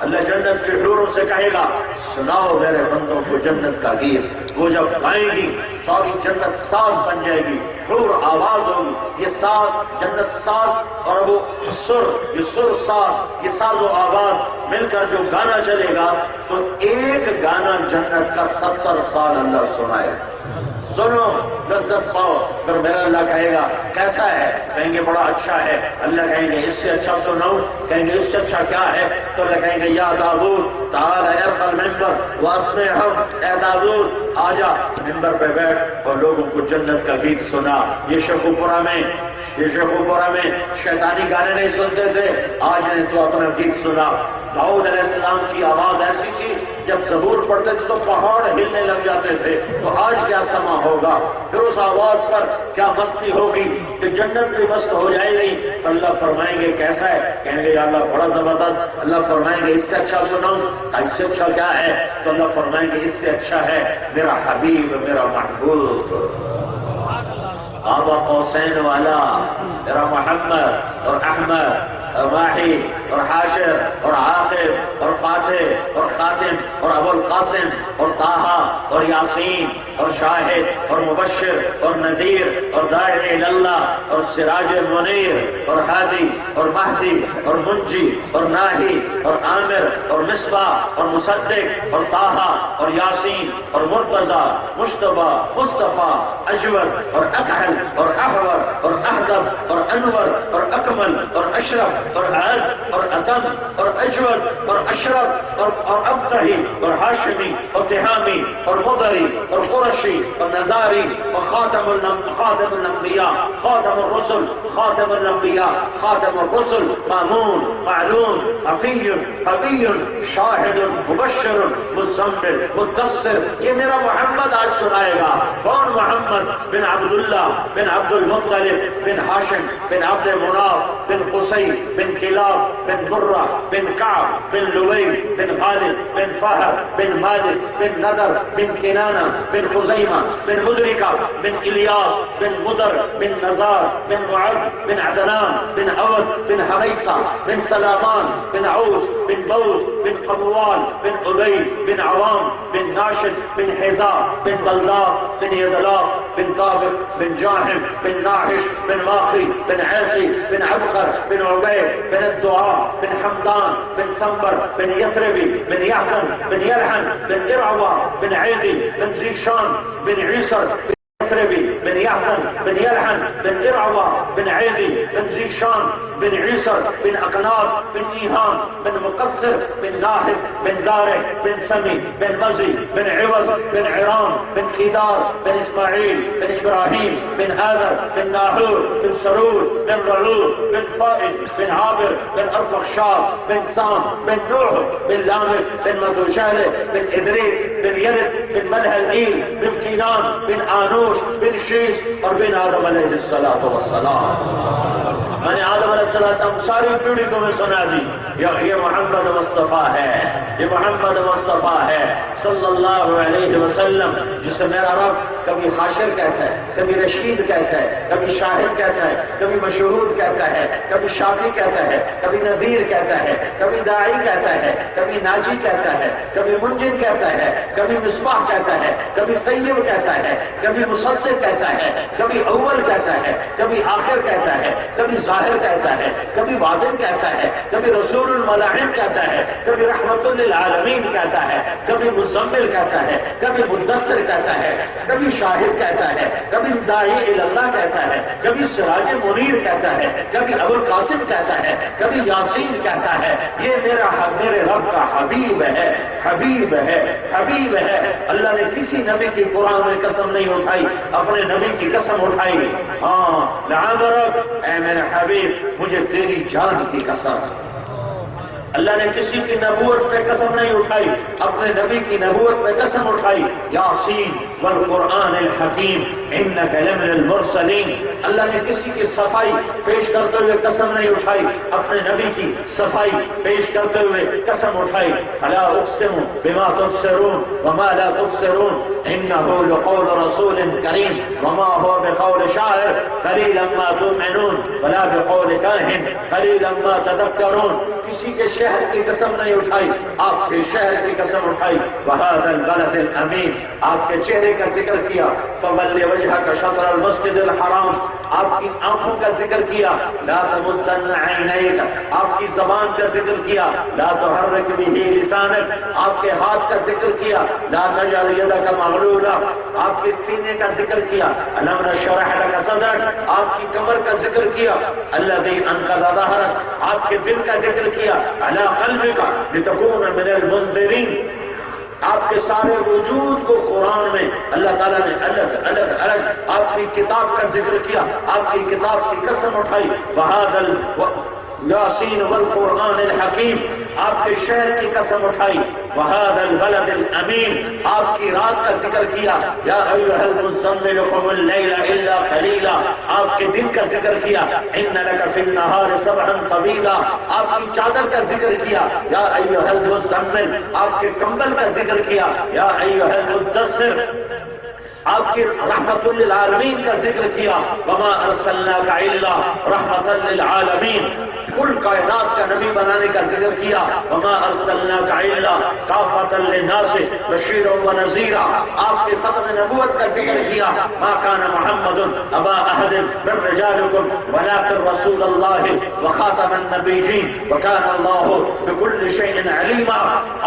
اللہ جنت کے حوروں سے کہے گا سناؤ میرے بندوں کو جنت کا گیت. وہ جب گائیں گی ساری جنت ساز بن جائے گی، حور آواز ہوگی. یہ ساز جنت ساز اور وہ سر، یہ سر ساز، یہ ساز و آواز مل کر جو گانا چلے گا تو ایک گانا جنت کا 70 سال اللہ سنائے. سنو لذت پاؤ. پھر میرا اللہ کہے گا کیسا ہے؟ کہیں گے بڑا اچھا ہے. اللہ کہیں گے اس سے اچھا سناؤ. کہیں گے اس سے اچھا کیا ہے؟ تو اللہ کہیں گے یا داؤد تعال ارفع المنبر واسمعهم. اے داؤد آجا منبر پہ بیٹھ اور لوگوں کو جنت کا گیت سنا. یہ شیخوپورہ میں شیطانی گانے نہیں سنتے تھے، آج نے تو اپنا گیت سنا. داؤد علیہ السلام کی آواز ایسی تھی جب زبور پڑھتے تھے تو پہاڑ ہلنے لگ جاتے تھے. تو آج کیا سما ہوگا؟ پھر اس آواز پر کیا مستی ہوگی کہ جنت بھی مست ہو جائے گی. اللہ فرمائیں گے کیسا ہے؟ کہیں گے یا اللہ بڑا زبردست. اللہ فرمائیں گے اس سے اچھا سناؤں. اس سے اچھا کیا ہے؟ تو اللہ فرمائیں گے اس سے اچھا ہے میرا حبیب، میرا محبوب، آبا قوسین والا، میرا محمد اور احمد اور ماہی اور حاشر اور عاقب اور فاتح اور خاتم اور ابو القاسم اور طٰہٰ اور یاسین اور شاہد اور مبشر اور نذیر اور داعی اللہ اور سراج منیر اور ہادی اور مہدی اور منجی اور ناہی اور عامر اور مصباح اور مصدق اور طٰہٰ اور یاسین اور مرتضیٰ، مجتبیٰ، مصطفیٰ، اجور اور اکحل اور احور اور احدب اور انور اور اکمل اور اشرف اور اعز اور اتم اور اجود اور اشرف اور ابتہی اور ہاشمی اور تہامی اور مدری اور قرشی اور نزاری اور خاتم الانبیاء، خاتم الرسل، خاتم الانبیاء، خاتم الرسل، مامون، معلوم، حفی، حبی، شاہد، مبشر، مزمل، مدثر. یہ میرا محمد آج سنائے گا. کون محمد؟ بن عبداللہ بن عبد المطلب بن ہاشم بن عبد مناف بن قصی بن کلاب بن مرہ بن کعب بن لبی الوليد بن خالد بن فهر بن مالك بن نضر بن كنانة بن خزيمة بن مدركة بن إلياس بن مضر بن نزار بن معد بن عدنان بن أود بن حريصة بن سلامان بن عوس بن بوز بن قموال بن أبي بن عوام بن ناشد بن حزاء بن بلداس بن يدلاف بن طابق بن جاحم بن ناحش بن ماخي بن عاقي بن عبقر بن عبيد بن الدعاء بن حمدان بن سنبر بن يثربي بن يحسن بن يلحن بن إرعوى بن عيدي بن زيشان بن عيسر بن يحسن بن يلحن بن إرعوى بن عيدي بن زيشان بن عيسر بن أقناط بن إيهام بن مقصر بن ناهد بن زارع بن سمي بن مزي بن عوض بن عرام بن خيدار بن إسماعيل بن إبراهيم بن آذر بن ناحور بن سرور بن رعور بن فائز بن عابر بن أرفخشاد بن سام بن نوح بن لامك بن متوشالة بن إدريس بن يرد بن ملح النيل بن كينان بن آنوش بن شیش اور بن آدم علیہ السلام. میں نے آدم علیہ السلام ساری پیڑھی کو میں سنا دی یہ محمد مصطفیٰ ہے، یہ محمد مصطفیٰ ہے صلی اللہ علیہ وسلم، جسے میرا رب کبھی حاشر کہتا ہے، کبھی رشید کہتا ہے، کبھی شاہد کہتا ہے، کبھی مشہود کہتا ہے، کبھی شافی کہتا ہے، کبھی نذیر کہتا ہے، کبھی داعی کہتا ہے، کبھی ناجی کہتا ہے، کبھی منجد کہتا ہے، کبھی مصباح کہتا ہے، کبھی طیب کہتا ہے، کبھی مصدق کہتا ہے، کبھی اول کہتا ہے، کبھی آخر کہتا ہے، کبھی ظاہر کہتا ہے، کبھی باطن کہتا ہے، کبھی رسول الملاحم کہتا ہے، کبھی رحمت للعالمین کہتا ہے، کبھی مزمل کہتا ہے، کبھی مدثر کہتا ہے، کبھی شاہد کہتا ہے، کبھی داعی اللہ کہتا ہے، کبھی سراج منیر کہتا ہے، کبھی ابو القاسم کہتا ہے، کبھی یاسین کہتا ہے. یہ میرے رب کا حبیب ہے، حبیب ہے، حبیب ہے. اللہ نے کسی نبی کی قرآن میں قسم نہیں اٹھائی، اپنے نبی کی قسم اٹھائی. ہاں لعمرک اے میرے حبیب مجھے تیری جان کی قسم. اللہ نے کسی کی نبوت پہ قسم نہیں اٹھائی، اپنے نبی کی نبوت پہ قسم اٹھائی. یاسین والقرآن الحکیم انک لمن المرسلین. اللہ نے کسی کی صفائی پیش کرتے ہوئے قسم نہیں اٹھائی، اپنے نبی کی صفائی پیش کرتے ہوئے قسم اٹھائی. فلا اقسم بما تبصرون وما لا تبصرون انه لقول رسول کریم وما هو بقول شاعر قلیلا ما تؤمنون ولا بقول کاہن قلیلا ما تذکرون. کسی کے شہر کی قسم نہیں اٹھائی، آپ کے شہر کی قسم اٹھائی. وهذا البلد الامین، آپ کے چہرے کا ذکر کیا. فول وجهك شطر المسجد الحرام، آپ کی آنکھوں کا ذکر کیا. لا تمدن عینیک، آپ کی زبان کا ذکر کیا. لا تحرک به لسانک، آپ کے ہاتھ کا ذکر کیا. لا تجعل یدک مغلولا، آپ کے سینے کا ذکر کیا. الم نشرح لک صدرک، آپ کی کمر کا ذکر کیا. الذی انقض ظہرک، آپ کے دل کا ذکر کیا. علی قلبک لتکون من المنذرین، آپ کے سارے وجود کو قرآن میں اللہ تعالیٰ نے الگ الگ الگ آپ کی کتاب کا ذکر کیا، آپ کی کتاب کی قسم اٹھائی. وہذا یاسین والقرآن الحکیم، آپ کے شہر کی قسم اٹھائی. وهذا البلد الامین، آپ کی رات کا ذکر کیا. یا ایھا المزمل قم اللیل الا قلیلا، آپ کے دن کا ذکر کیا. ان لک فی النہار سبحا طویلا، آپ کی چادر کا ذکر کیا. یا ایھا المزمل، آپ کے کمبل کا ذکر کیا. یا ایھا المدثر، آپ کی رحمت للعالمین کا ذکر کیا. وما ارسلناک الا رحمت للعالمین، کل کائنات کا نبی بنانے کا ذکر کیا. وما ارسلناک الا کافۃ للناس بشیرا ونذیرا، آپ کے ختم نبوت کا ذکر کیا. ما کان محمد ابا احد من رجالکم ولکن رسول اللہ وخاتم النبیین وکان اللہ بکل شیء علیما،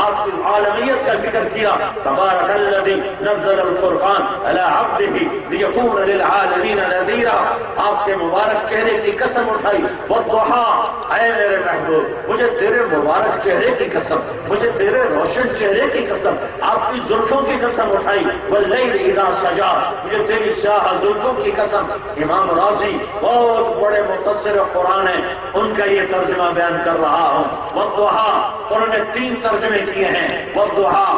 آپ کی عالمیت کا ذکر کیا. تبارک الذی نزل الفرقان علی عبدہ لیکون للعالمین نذیرا، آپ کے مبارک چہرے کی قسم اٹھائی. والضحیٰ، اے میرے محبوب مجھے تیرے مبارک چہرے کی قسم، مجھے تیرے روشن چہرے کی قسم، آپ کی زلفوں کی قسم اٹھائی. واللیل اذا سجا، مجھے تیری سیاہ زلفوں کی قسم. امام راضی بہت بڑے مفسر قرآن ہیں، ان کا یہ ترجمہ بیان کر رہا ہوں. والضحیٰ، انہوں نے 3 ترجمے کیے ہیں. والضحیٰ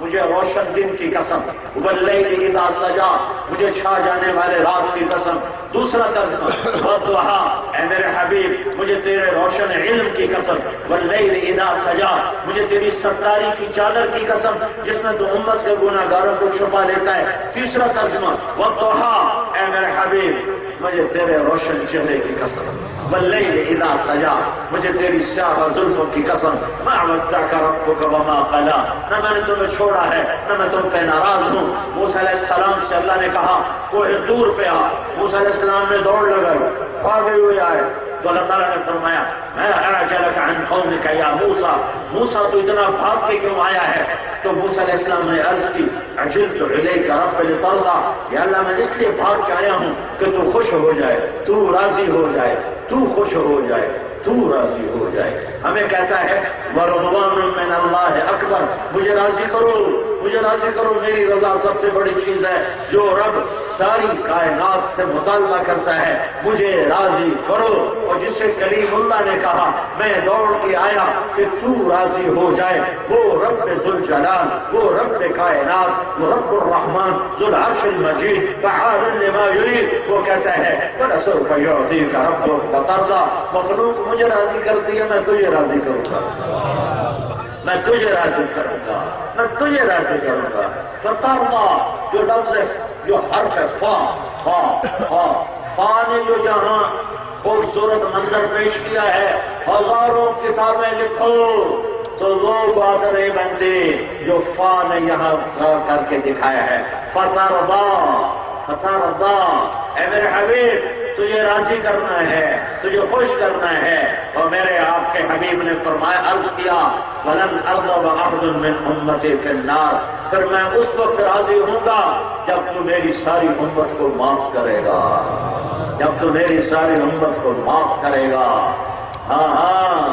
مجھے روشن دن کی قسم، واللیل اذا سجا، مجھے چھا جانے والے رات کی قسم۔ دوسرا ترجمہ والضحا، اے میرے حبیب مجھے تیرے روشن علم کی قسم، واللیل اذا سجا، مجھے تیری ستاری کی چادر کی قسم جس میں تو امت کے گناہ گاروں کو چھپا لیتا ہے۔ تیسرا ترجمہ والضحا، اے میرے حبیب مجھے تیرے روشن چہرے کی قسم، واللیل اذا سجا، مجھے تیری سیاہ زلفوں کی قسم، ما ودعک ربک وما قلا، نہ میں نے تمہیں چھوڑا ہے نہ میں تم پہ ناراض ہوں۔ موسیٰ علیہ السلام سے اللہ نے کہا کوہ دور پہ آ، موسیٰ علیہ السلام نے دوڑ لگائی، بھاگے ہوئے آئے تو اللہ تعالیٰ نے فرمایا میں اعجلک عن قومک یا موسیٰ، موسیٰ تو اتنا بھاگ کے کیوں آیا ہے؟ تو موسیٰ علیہ السلام نے عرض کی عجلت الیک رب لترضی، یا اللہ میں اس لیے بھاگ کے آیا ہوں کہ تو خوش ہو جائے، تو راضی ہو جائے، تو خوش ہو جائے، تو راضی ہو جائے۔ ہمیں کہتا ہے وَرَضْوَانٌ مِّنَ اللَّهِ أَكْبَرُ، مجھے راضی کرو، مجھے راضی کرو، میری رضا سب سے بڑی چیز ہے۔ جو رب ساری کائنات سے مطالبہ کرتا ہے مجھے راضی کرو، اور جس سے کلیم اللہ نے کہا میں دوڑ کے آیا کہ تو راضی ہو جائے، وہ رب ذوالجلال، وہ رب کائنات، وہ رب الرحمن ذو العرش المجید فعال لما یرید، وہ کہتا ہے وَلَسَوْفَ يُعْطِیکَ رَبُّکَ فَتَرْضَىٰ، مخلوق مجھے راضی کرتی ہے میں تجھے راضی کروں گا، میں تجھے راضی کروں گا، میں تجھے راضی کروں گا۔ فترضیٰ جو لفظ ہے، جو حرف ہے فا، فا فا فا نے جو جہاں خوبصورت منظر پیش کیا ہے، ہزاروں کتابیں لکھو تو وہ بات نہیں بنتی جو فا نے یہاں کر کے دکھایا ہے۔ فترضیٰ، فترضیٰ، اے میرے حبیب تجھے راضی کرنا ہے، تجھے خوش کرنا ہے۔ اور میرے آپ کے حبیب نے فرمایا، عرض کیا وَلَنْ أَرْضَبَ أَحْدٌ مِّنْ أُمَّتِي فِي النَّارِ، پھر میں اس وقت راضی ہوں گا جب تو میری ساری امت کو معاف کرے گا، جب تو میری ساری امت کو معاف کرے گا۔ ہاں ہاں،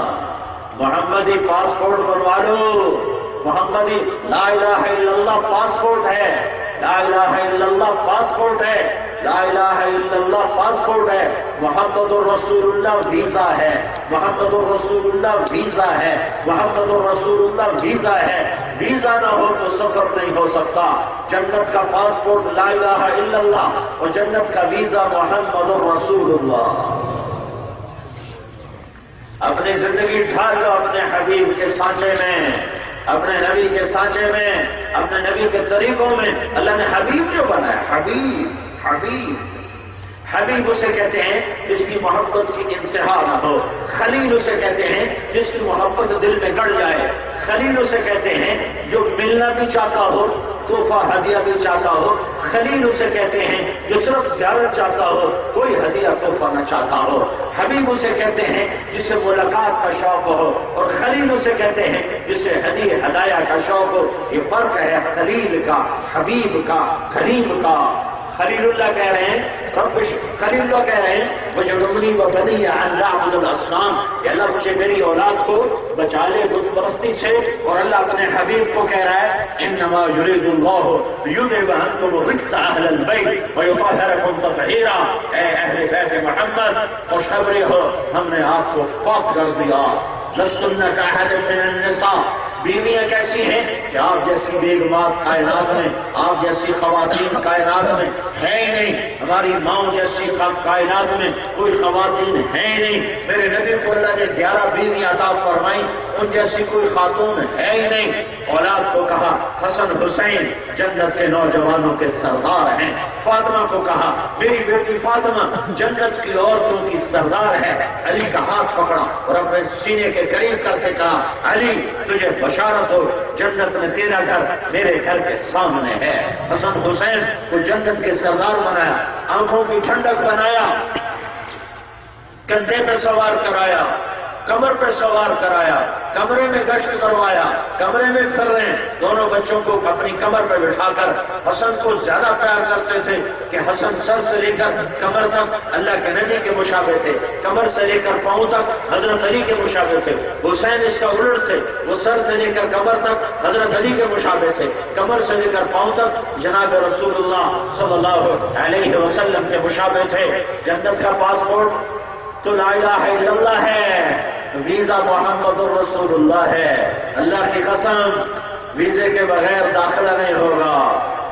محمدی پاسپورٹ بنوا لو، محمدی لا الہ الا اللہ پاسپورٹ ہے، لا الہ الا اللہ پاسپورٹ ہے، لا الہ الا اللہ پاسپورٹ ہے، محمد الرسول اللہ ویزا ہے، محمد الرسول اللہ ویزا ہے، محمد الرسول اللہ ویزا ہے۔ ویزا نہ ہو تو سفر نہیں ہو سکتا۔ جنت کا پاسپورٹ لا الہ الا اللہ اور جنت کا ویزا محمد الرسول اللہ۔ اپنی زندگی ڈھال لو اپنے حبیب کے سانچے میں، اپنے نبی کے سانچے میں، اپنے نبی کے طریقوں میں۔ اللہ نے حبیب جو بنایا، حبیب حبیب حبیب اسے کہتے ہیں جس کی محبت کی انتہا نہ ہو، خلیل اسے کہتے ہیں جس کی محبت دل میں گڑ جائے، خلیل اسے کہتے ہیں جو ملنا بھی چاہتا ہو، تحفہ ہدیہ بھی چاہتا ہو، خلیل اسے کہتے ہیں جو صرف زیارت چاہتا ہو، کوئی ہدیہ تحفہ نہ چاہتا ہو، حبیب اسے کہتے ہیں جس سے ملاقات کا شوق ہو، اور خلیل اسے کہتے ہیں جس سے ہدیہ ہدایہ کا شوق ہو۔ یہ فرق ہے خلیل کا، حبیب کا، کریم کا۔ خلیل اللہ کہہ رہے ہیں، خلیل اللہ کہہ رہے ہیں وَجَنُبْنِي وَبَنِيَّ أَن نَّعْبُدَ الْأَصْنَامَ، کہ اللہ مجھے میری اولاد کو بچا لے بت پرستی سے۔ اور اللہ اپنے حبیب کو کہہ رہا ہے إِنَّمَا يُرِيدُ اللَّهُ لِيُذْهِبَ عَنكُمُ الرِّجْسَ أَهْلَ الْبَيْتِ وَيُطَهِّرَكُمْ تَطْهِيرًا، اے اہل بیت محمد خوشخبری ہو، ہم نے آپ کو پاک کر دیا۔ لَسْتُنَّ كَأَحَدٍ مِّنَ النِّسَاءِ، بیویاں کیسی ہیں کہ آپ جیسی بیگمات کائنات میں، آپ جیسی خواتین کائنات میں ہے ہی نہیں، ہماری ماؤں جیسی کائنات میں کوئی خواتین ہے ہی نہیں۔ میرے نبی کو اللہ نے 11 بیوی عطا فرمائی، ان جیسی کوئی خاتون ہے ہی نہیں۔ اولاد کو کہا حسن حسین جنت کے نوجوانوں کے سردار ہیں، فاطمہ کو کہا میری بیٹی فاطمہ جنت کی عورتوں کی سردار ہے۔ علی کا ہاتھ پکڑا اور اپنے سینے کے قریب کر کے کہا علی تجھے بشارت ہو، جنت میں تیرا گھر میرے گھر کے سامنے ہے۔ حسن حسین کو جنت کے سردار بنایا، آنکھوں کی ٹھنڈک بنایا، کندھے پہ سوار کرایا، کمر پہ سوار کرایا، کمرے میں گشت کروایا، کمرے میں پھر رہے ہیں، دونوں بچوں کو اپنی کمر پہ بٹھا کر حسن کو زیادہ پیار کرتے تھے کہ حسن سر سے لے کر کمر تک اللہ کے نبی کے مشابہ تھے، کمر سے لے کر پاؤں تک حضرت علی کے مشابہ تھے۔ حسین اس کا الٹ تھے، وہ سر سے لے کر کمر تک حضرت علی کے مشابہ تھے، کمر سے لے کر پاؤں تک جناب رسول اللہ صلی اللہ علیہ وسلم کے مشابہ تھے۔ جنت کا پاسپورٹ تو لا الہ الا اللہ ہے، ویزا محمد الرسول اللہ ہے۔ اللہ کی قسم ویزے کے بغیر داخلہ نہیں ہوگا،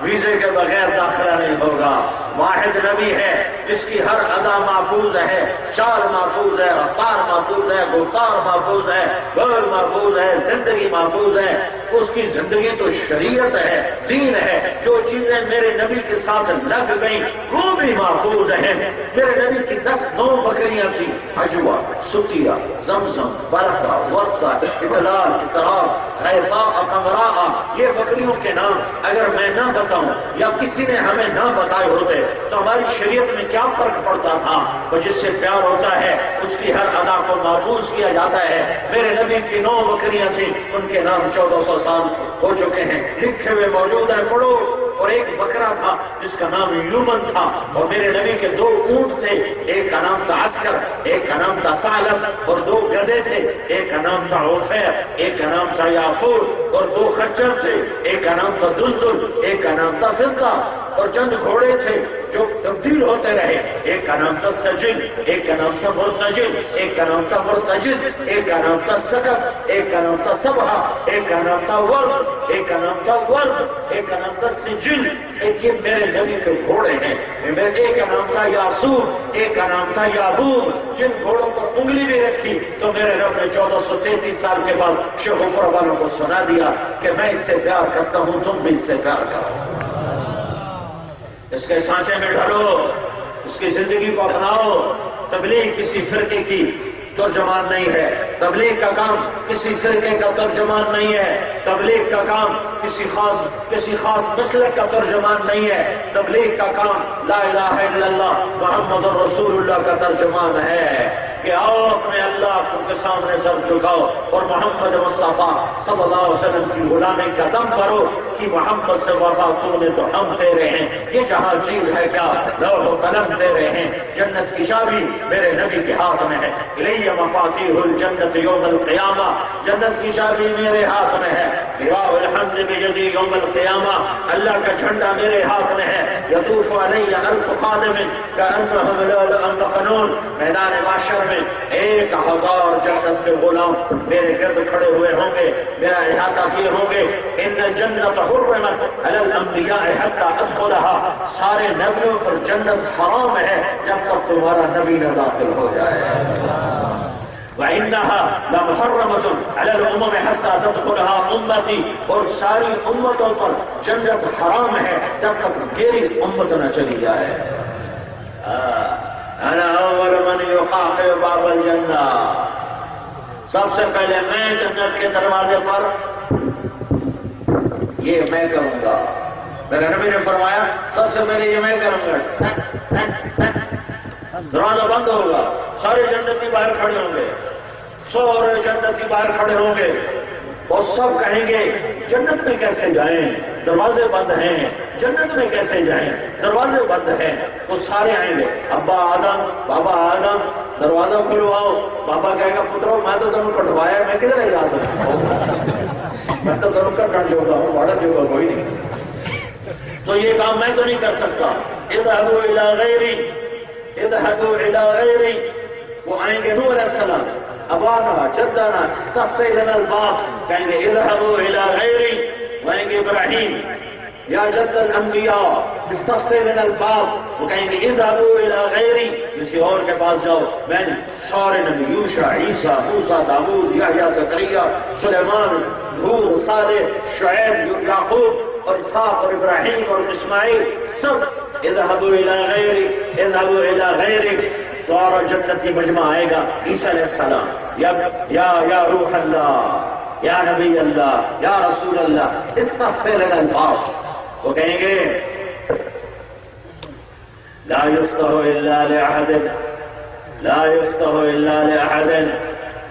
ویزے کے بغیر داخلہ نہیں ہوگا۔ واحد نبی ہے جس کی ہر ادا محفوظ ہے، چال محفوظ ہے، رفتار محفوظ ہے، گفتار محفوظ ہے، بول محفوظ ہے، زندگی محفوظ ہے۔ اس کی زندگی تو شریعت ہے، دین ہے۔ جو چیزیں میرے نبی کے ساتھ لگ گئیں وہ بھی محفوظ ہیں۔ میرے نبی کی 10 بکریاں تھیں، حجوا، سکیا، زمزم، برقع، ورثہ، اطلال، اطراب، غیبا، قمراء، یہ بکریوں کے نام اگر میں نہ بتاؤں یا کسی نے ہمیں نہ بتائے ہوتے تو ہماری شریعت میں کیا فرق پڑتا تھا؟ وہ جس سے پیار ہوتا ہے اس کی ہر ادا کو محفوظ کیا جاتا ہے۔ میرے نبی کی 9 بکریاں تھیں، ان کے نام 1400 سال ہو چکے ہیں، لکھے ہوئے موجود ہیں، پڑھو۔ اور ایک بکرا تھا جس کا نام یومن تھا، اور میرے نبی کے 2 اونٹ تھے، ایک کا نام تھا عسکر، ایک کا نام تھا ثعلب، اور 2 گدھے تھے، ایک کا نام تھا عفیر، ایک کا نام تھا یافور، اور 2 خچر تھے، ایک کا نام تھا دلدل، ایک کا نام تھا فضہ، اور چند گھوڑے تھے جو تبدیل ہوتے رہے، ایک کا نام تھا سجل، ایک کا نام تھا مرتجل، ایک کا نام تھا مرتجز، ایک کا نام تھا سکب، ایک کا نام تھا سبحہ، ایک کا نام تھا ورد، ایک کا نام تھا ورد، ایک کا نام تھا سجل۔ ایک یہ میرے نبی کے گھوڑے ہیں۔ ایک کا نام تھا یاسور، ایک کا نام تھا یابور۔ جن گھوڑوں پر انگلی بھی رکھی تو میرے رب نے 1433 سال کے بعد شیخ اوپر والوں کو سنا دیا کہ میں اس سے پیار کرتا ہوں، تم بھی اس سے پیار کرو۔ اس کے سانچے میں ڈھلو، اس کی زندگی کو اپناؤ۔ تبلیغ کسی فرقے کی ترجمان نہیں ہے، تبلیغ کا کام کسی فرقے کا ترجمان نہیں ہے، تبلیغ کا کام کسی خاص مسلک کا ترجمان نہیں ہے، تبلیغ کا کام لا الہ الا اللہ محمد رسول اللہ کا ترجمان ہے کہ آؤ اپنے اللہ کے سامنے سر جھکاؤ اور محمد مصطفیٰ صلی اللہ علیہ وسلم کی غلامی کا دم کرو کہ محمد سے وفا تو نے تو ہم تیرے ہیں۔ یہ جہاں چیز ہے کیا لوح و قلم تیرے ہیں، جنت کی چابی میرے نبی کے ہاتھ میں ہے۔ الیہ مفاتیح الجنت یوم القیامہ، جنت کی چابی میرے ہاتھ میں ہے۔ لواء الحمد بیدی یوم القیامہ، اللہ کا جھنڈا میرے ہاتھ میں ہے۔ یطوف علی الف خادم کانہم لؤلؤ مکنون، میدان محشر میں 1000 جنت کے غلام میرے گرد کھڑے ہوئے ہوں گے، میرا احاطہ کیے ہوں گے۔ ان الجنت حرمت علی الانبیاء حتی ادخلها، سارے نبیوں پر جنت حرام ہے جب تک تمہارا نبی نہ داخل ہو جائے۔ وَإِنَّهَا لَمُحَرَّمَةٌ عَلَى الْأُمَمِ حَتَّى تَدْخُلَهَا أُمَّتِي، اور ساری امتوں پر جنت حرام ہے جب تک میری امت نہ چلی جائے۔ انا اول من یقاقع باب الجنہ، سب سے پہلے میں جنت کے دروازے پر یہ میں کروں گا۔ میرے نبی نے فرمایا سب سے پہلے یہ میں کروں گا، دروازہ بند ہوگا، سارے جنتی باہر کھڑے ہوں گے، سارے جنتی باہر کھڑے ہوں گے اور سب کہیں گے جنت میں کیسے جائیں، دروازے بند ہیں، جنت میں کیسے جائیں، دروازے بند ہیں۔ تو سارے آئیں گے، ابا آدم، بابا آدم، دروازہ کھلواؤ۔ بابا کہے گا پترو میں تو تمہیں کٹوایا، میں کدھر جا سکتا ہوں، میں تو تمہیں کٹ جوگا ہوں، بڑا جوگا کوئی نہیں، تو یہ کام میں تو نہیں کر سکتا۔ اذهبوا الى غیری، اذهبوا الى غیری، وہ آئیں گے نوح علیہ السلام، ابانا جدنا استفتح لنا الباب، کہیں گے اذهبوا الى غیری، وہ آئیں گے ابراہیم یا جد الانبیاء استفتح لنا الباب، وہ کہیں گے اذهبوا الى غیری، کسی اور کے پاس جاؤ۔ میں نے سارے نبی یوشع، عیسیٰ، موسیٰ، داؤد، یحییٰ، زکریا، سلیمان، ہود، صالح، شعیب، یعقوب اور اسحاق اور ابراہیم اور اسماعیل، سب اذهبوا الى غیری، اذهبوا الى غیری، سارا جنتی مجمع آئے گا۔ عیسیٰ علیہ السلام یا روح اللہ، یا نبی اللہ، یا رسول اللہ، استغفر لنا الباب، وہ کہیں گے لا یفتح الا لاحد، لا یفتح الا لاحد،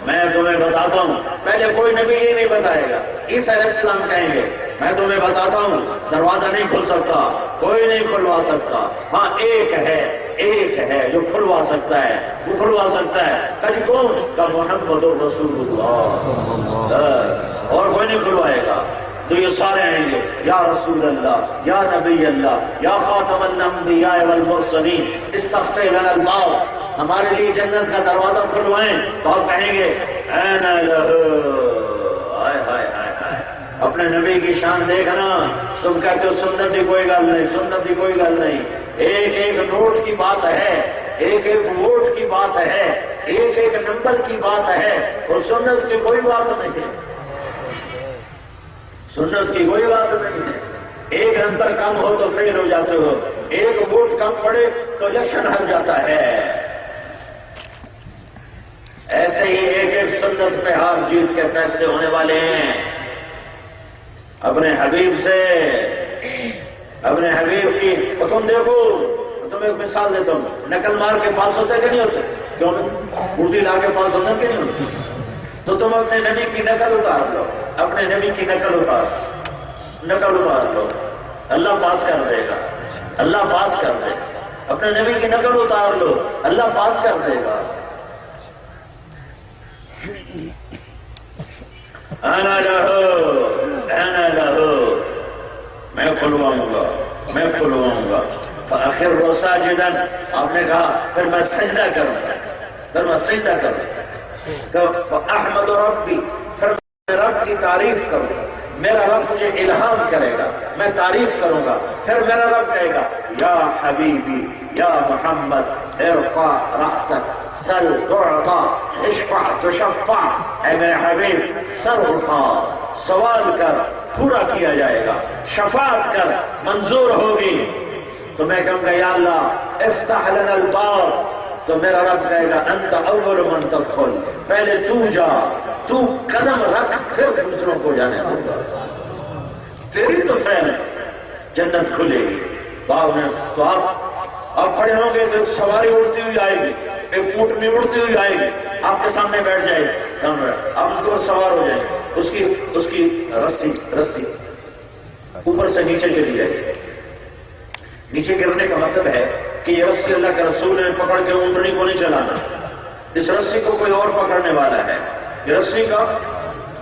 میں تمہیں بتاتا ہوں، پہلے کوئی نبی یہ نہیں بتائے گا۔ عیسیٰ علیہ السلام کہیں گے میں تمہیں بتاتا ہوں دروازہ نہیں کھل سکتا، کوئی نہیں کھلوا سکتا، ہاں ایک ہے جو کھلوا سکتا ہے، وہ کھلوا سکتا ہے۔ کہیں کون کا محمد رسول اللہ، اور کوئی نہیں کھلوائے گا۔ تو یہ سارے آئیں گے یا رسول اللہ، یا نبی اللہ، یا خاتم الانبیاء والمرسلین استفتح لنا الباب، ہمارے لیے جنت کا دروازہ کھلوائیں۔ تو ہم کہیں گے این لہ، ہائے ہائے ہائے ہائے، اپنے نبی کی شان دیکھنا، تم کہتے ہو سنت ہی کوئی گل نہیں، سنت ہی کوئی گل نہیں، ایک ایک نوٹ کی بات ہے، ایک ایک ووٹ کی بات ہے، ایک ایک نمبر کی بات ہے، اور سنت کی کوئی بات نہیں ہے، سنت کی کوئی بات نہیں ہے۔ ایک نمبر کم ہو تو فیل ہو جاتے ہو، ایک ووٹ کم پڑے تو الیکشن ہار جاتا ہے۔ ایسے ہی ایک ایک سنت پہ ہار جیت کے فیصلے ہونے والے ہیں۔ اپنے حبیب سے، اپنے حبیب کی، اور تم دیکھو، تم ایک مثال دیتا ہوں، نقل مار کے پاس ہوتے کہ نہیں ہوتے؟ کیوں نہیں؟ الٹی لا کے پاس ہوتے کہ نہیں ہوتے؟ تو تم اپنے نبی کی نقل اتار لو، اپنے نبی کی نقل اتار لو، اللہ پاس کر دے گا، اللہ پاس کر دے گا۔ اپنے نبی کی نقل اتار لو، اللہ پاس کر دے گا۔ انا لہو، میں کھلواؤں گا، میں کھلواؤں گا۔ فآخر ساجدا، آپ نے کہا پھر میں سجدہ کروں گا، پھر میں سجدہ کروں گا۔ احمد ربی، پھر میں رب کی تعریف کروں گا، میرا رب مجھے الہام کرے گا، میں تعریف کروں گا۔ پھر میرا رب کہے گا یا حبیبی یا محمد ارفع رأسک سل تعطا اشفع تشفع، اے میرے حبیب سر اٹھا، سوال کر پورا کیا جائے گا، شفاعت کر منظور ہوگی۔ تو میں کہوں گا یا اللہ افتح لنا الباب، تو میرا رب کہے گا انت اول من تدخل، پہلے تو جا، تو قدم رکھ پھر دوسروں کو جانے دوں گا، تیری تو فعل جنت کھلے گی۔ تو آپ کھڑے ہوں گے تو ایک سواری اڑتی ہوئی آئے گی، ایک اونٹنی اڑتی ہوئی آئے گی، آپ کے سامنے بیٹھ جائے گی، آپ اس کو سوار ہو جائیں گے، اس کی رسی اوپر سے نیچے چلی جائے گی۔ نیچے گرنے کا مطلب ہے کہ یہ رسی اللہ کے رسول نے پکڑ کے اونٹنی کو نہیں چلانا، اس رسی کو کوئی اور پکڑنے والا ہے، یہ رسی کا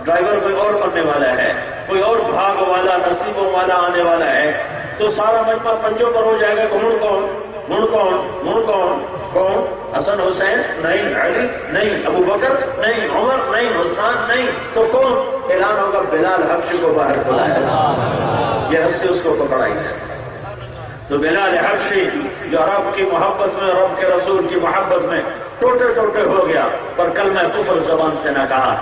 ڈرائیور کوئی اور بننے والا ہے، کوئی اور بھاگ والا نصیبوں والا آنے والا ہے۔ تو سارا مجمع پنجوں پر ہو جائے گا، کون؟ حسن حسین نہیں، علی نہیں، ابو بکر نہیں، عمر نہیں، عثمان نہیں، تو کون؟ اعلان ہوگا بلال حبشی کو باہر بلایا، یہ رسی اس کو پکڑائی جائے۔ تو بلال حبشی جو رب کی محبت میں، رب کے رسول کی محبت میں ٹوٹے ٹوٹے ہو گیا، پر کلمہ کفر زبان سے نہ کہا،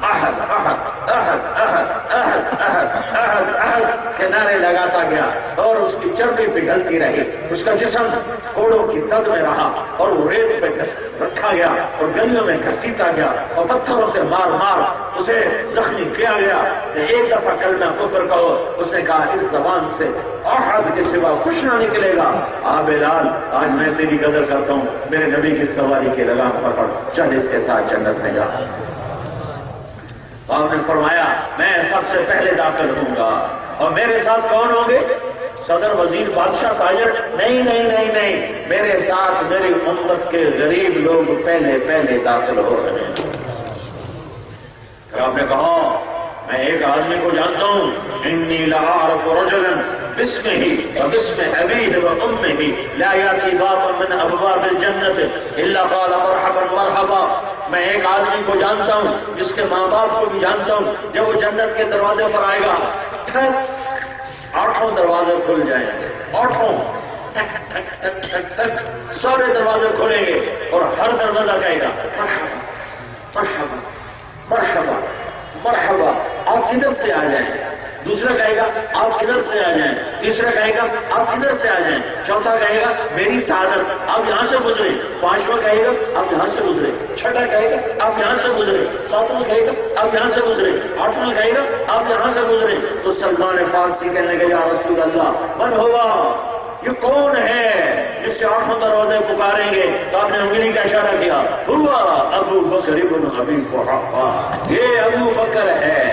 احد احد احد احد احد احد احد احد کے نعرے لگاتا گیا، اور اس کی چربی پگھلتی رہی، اس کا جسم کوڑوں کی زد میں رہا، اور وہ ریت پہ رکھا گیا اور گلیوں میں گھسیٹا گیا، اور پتھروں سے مار مار اسے زخمی کیا گیا۔ ایک دفعہ کلمہ کفر کہو، اس نے کہا اس زبان سے احد کے سوا کچھ نہ نکلے گا۔ بلال آج میں تیری قدر کرتا ہوں، میرے نبی کی سواری کی لگام پکڑ، چل اس کے ساتھ جنت میں جا۔ آپ نے فرمایا میں سب سے پہلے داخل ہوں گا، اور میرے ساتھ کون ہوں گے؟ صدر، وزیر، بادشاہ، تاجر؟ نہیں نہیں نہیں نہیں، میرے ساتھ میری امت کے غریب لوگ پہلے داخل ہو رہے ہیں۔ پھر آپ نے کہا میں ایک آدمی کو جانتا ہوں، انی لأعرف رجلا باسمه وباسم ابيه وامه لا ياتي بابا من ابواب الجنة الا قال مرحبا مرحبا۔ میں ایک آدمی کو جانتا ہوں جس کے ماں باپ کو بھی جانتا ہوں، جب وہ جنت کے دروازے پر آئے گا 8 دروازے کھل جائیں گے، 8 ٹھک ٹھک ٹھک ٹھک ٹھک سارے دروازے کھلیں گے، اور ہر دروازہ کہے گا مرحبا مرحبا مرحبا مرحبا، آپ ادھر سے آ جائیں۔ دوسرا کہے گا آپ ادھر سے آ جائیں، تیسرا کہے گا آپ ادھر سے آ جائیں، چوتھا کہے گا میری سعادت آپ یہاں سے گزرے، پانچواں کہے گا آپ یہاں سے گزرے، چھٹا کہے گا آپ یہاں سے گزرے، ساتواں کہے گا آپ یہاں سے گزرے، آٹھواں کہے گا آپ یہاں سے گزرے۔ تو سلمان فارسی کہنے لگے یا رسول اللہ من ہوا، یہ کون ہے جس سے 8 دروازے پکاریں گے؟ تو آپ نے انگلی کا اشارہ کیا، ہوا ابو بکر ابن ابی قحافہ، یہ ابو بکر ہے،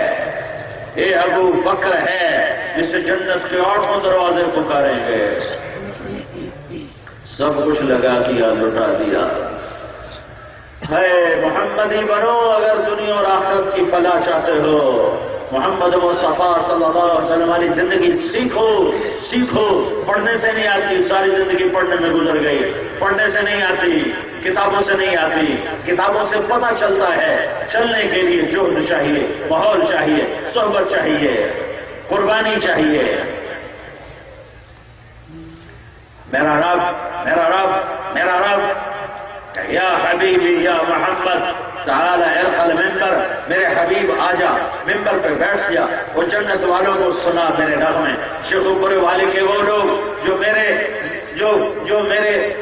یہ ابو بکر ہے جس سے جنت کے 8 دروازے پکاریں گے۔ سب کچھ لگا دیا، لٹا دیا، ہے محمدی بنو اگر دنیا اور آخرت کی فلاح چاہتے ہو۔ محمد مصطفیٰ صلی اللہ علیہ وسلم والی زندگی سیکھو سیکھو. پڑھنے سے نہیں آتی، ساری زندگی پڑھنے میں گزر گئی. پڑھنے سے نہیں آتی، کتابوں سے نہیں آتی. کتابوں سے پتہ چلتا ہے. چلنے کے لیے جوہد چاہیے، ماحول چاہیے، صحبت چاہیے، قربانی چاہیے. میرا رب میرا رب میرا رب یا حبیبی یا محمد تعالی ارقى المنبر، میرے حبیب آجا ممبر پہ بیٹھ جا. وہ جنت والوں کو سنا میرے نغمے. شیخو پورے والے کے وہ لوگ جو میرے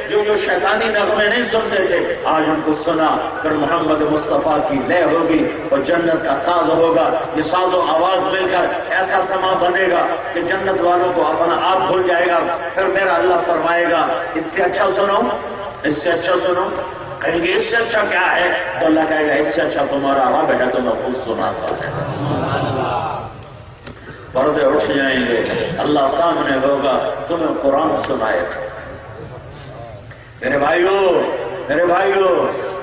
جو شیطانی نغمے نہیں سنتے تھے، آج ان کو سنا. پھر محمد مصطفیٰ کی لے ہوگی اور جنت کا ساز ہوگا. یہ ساز و آواز مل کر ایسا سما بنے گا کہ جنت والوں کو اپنا آپ بھول جائے گا. پھر میرا اللہ فرمائے گا اس سے اچھا سنو، اس سے اچھا سنو. کہیں گے اس سے اچھا کیا ہے؟ تو اللہ کہے گا اس سے اچھا تمہارا رب ہے تو میں خود سناتا ہے. پردے اٹھ جائیں گے، اللہ سامنے ہوگا، تمہیں قرآن سنائے گا. میرے بھائیو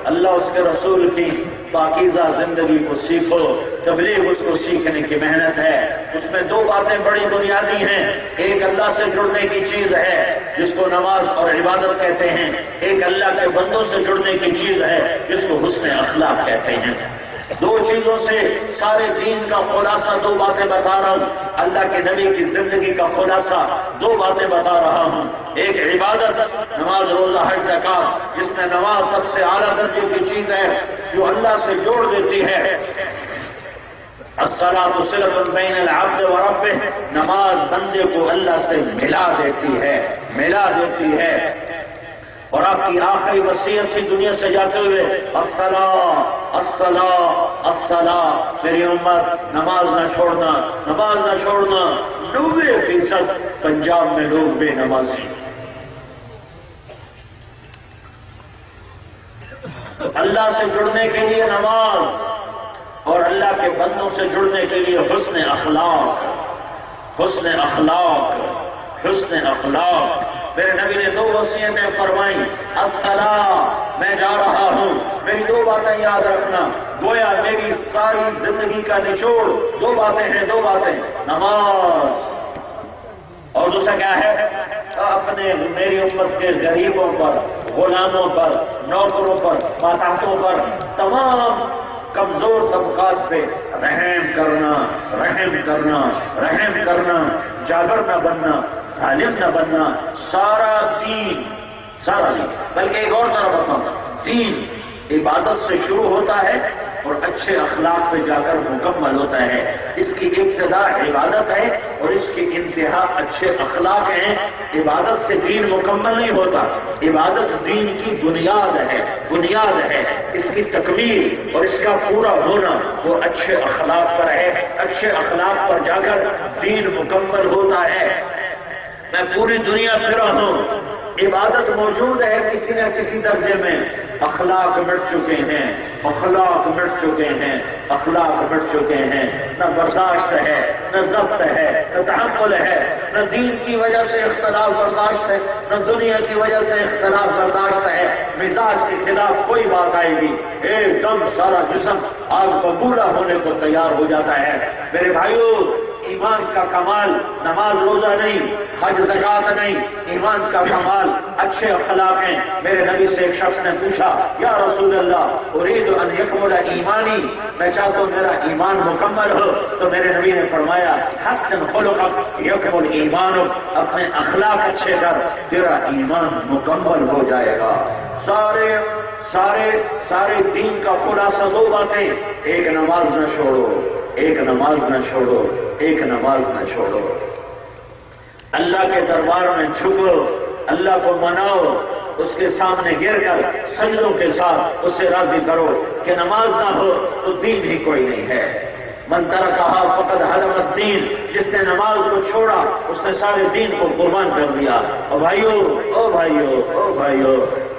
اللہ اس کے رسول کی پاکیزہ زندگی کو سیکھو. تبلیغ اس کو سیکھنے کی محنت ہے. اس میں دو باتیں بڑی بنیادی ہیں. ایک اللہ سے جڑنے کی چیز ہے جس کو نماز اور عبادت کہتے ہیں. ایک اللہ کے بندوں سے جڑنے کی چیز ہے جس کو حسن اخلاق کہتے ہیں. دو چیزوں سے سارے دین کا خلاصہ دو باتیں بتا رہا ہوں. اللہ کے نبی کی زندگی کا خلاصہ دو باتیں بتا رہا ہوں. ایک عبادت، نماز روزہ حج زکات، جس میں نماز سب سے اعلیٰ درجے کی چیز ہے جو اللہ سے جوڑ دیتی ہے. الصلاۃ صلۃ بین العبد وربہ، نماز بندے کو اللہ سے ملا دیتی ہے. اور آپ کی آخری وصیت تھی دنیا سے جاتے ہوئے الصلاۃ الصلاۃ الصلاۃ. میری امت نماز نہ چھوڑنا، نماز نہ چھوڑنا. 90% پنجاب میں لوگ بے نمازی. اللہ سے جڑنے کے لیے نماز اور اللہ کے بندوں سے جڑنے کے لیے حسن اخلاق، حسن اخلاق، حسن اخلاق. میرے نبی نے دو وصیتیں فرمائیں. الصلاۃ، میں جا رہا ہوں، میری دو باتیں یاد رکھنا. گویا میری ساری زندگی کا نچوڑ دو باتیں ہیں، دو باتیں. نماز اور دوسرا کیا ہے؟ اپنے میری امت کے غریبوں پر، غلاموں پر، نوکروں پر، ماتحتوں پر، تمام کمزور طبقات پہ رحم کرنا، رحم کرنا، رحم کرنا. جابر نہ بننا، ظالم نہ بننا. سارا دین بلکہ ایک اور طرف بتاؤں، دین عبادت سے شروع ہوتا ہے اور اچھے اخلاق پہ جا کر مکمل ہوتا ہے. اس کی ابتدا عبادت ہے اور اس کی انتہا اچھے اخلاق ہیں. عبادت سے دین مکمل نہیں ہوتا. عبادت دین کی بنیاد ہے. اس کی تکمیل اور اس کا پورا ہونا وہ اچھے اخلاق پر ہے. اچھے اخلاق پر جا کر دین مکمل ہوتا ہے. میں پوری دنیا پھرا ہوں، عبادت موجود ہے کسی نہ کسی درجے میں. اخلاق مٹ چکے ہیں، اخلاق مٹ چکے ہیں، اخلاق مٹ چکے ہیں. نہ برداشت ہے، نہ ضبط ہے، نہ تحمل ہے. نہ دین کی وجہ سے اختلاف برداشت ہے، نہ دنیا کی وجہ سے اختلاف برداشت ہے. مزاج کے خلاف کوئی بات آئے گی ایک دم سارا جسم آگ ببولا ہونے کو تیار ہو جاتا ہے. میرے بھائیوں، ایمان کا کمال نماز روزہ نہیں، حج زکات نہیں. ایمان کا کمال اچھے اخلاق ہیں. میرے نبی سے ایک شخص نے پوچھا یا رسول اللہ اريد ان يكمل ایمانی، میں چاہتا ہوں میرا ایمان مکمل ہو. تو میرے نبی نے فرمایا حسن خلقک يكمل ایمانک، اپنے اخلاق اچھے کر، تیرا ایمان مکمل ہو جائے گا. سارے دین کا خلاصہ دو باتیں. ایک نماز نہ چھوڑو، ایک نماز نہ چھوڑو، ایک نماز نہ چھوڑو. اللہ کے دربار میں جھکو، اللہ کو مناؤ، اس کے سامنے گر کر سجدوں کے ساتھ اسے راضی کرو. کہ نماز نہ ہو تو دین ہی کوئی نہیں ہے. من ترکھا فقد حرم الدین، جس نے نماز کو چھوڑا اس نے سارے دین کو قربان کر دیا. او بھائیو،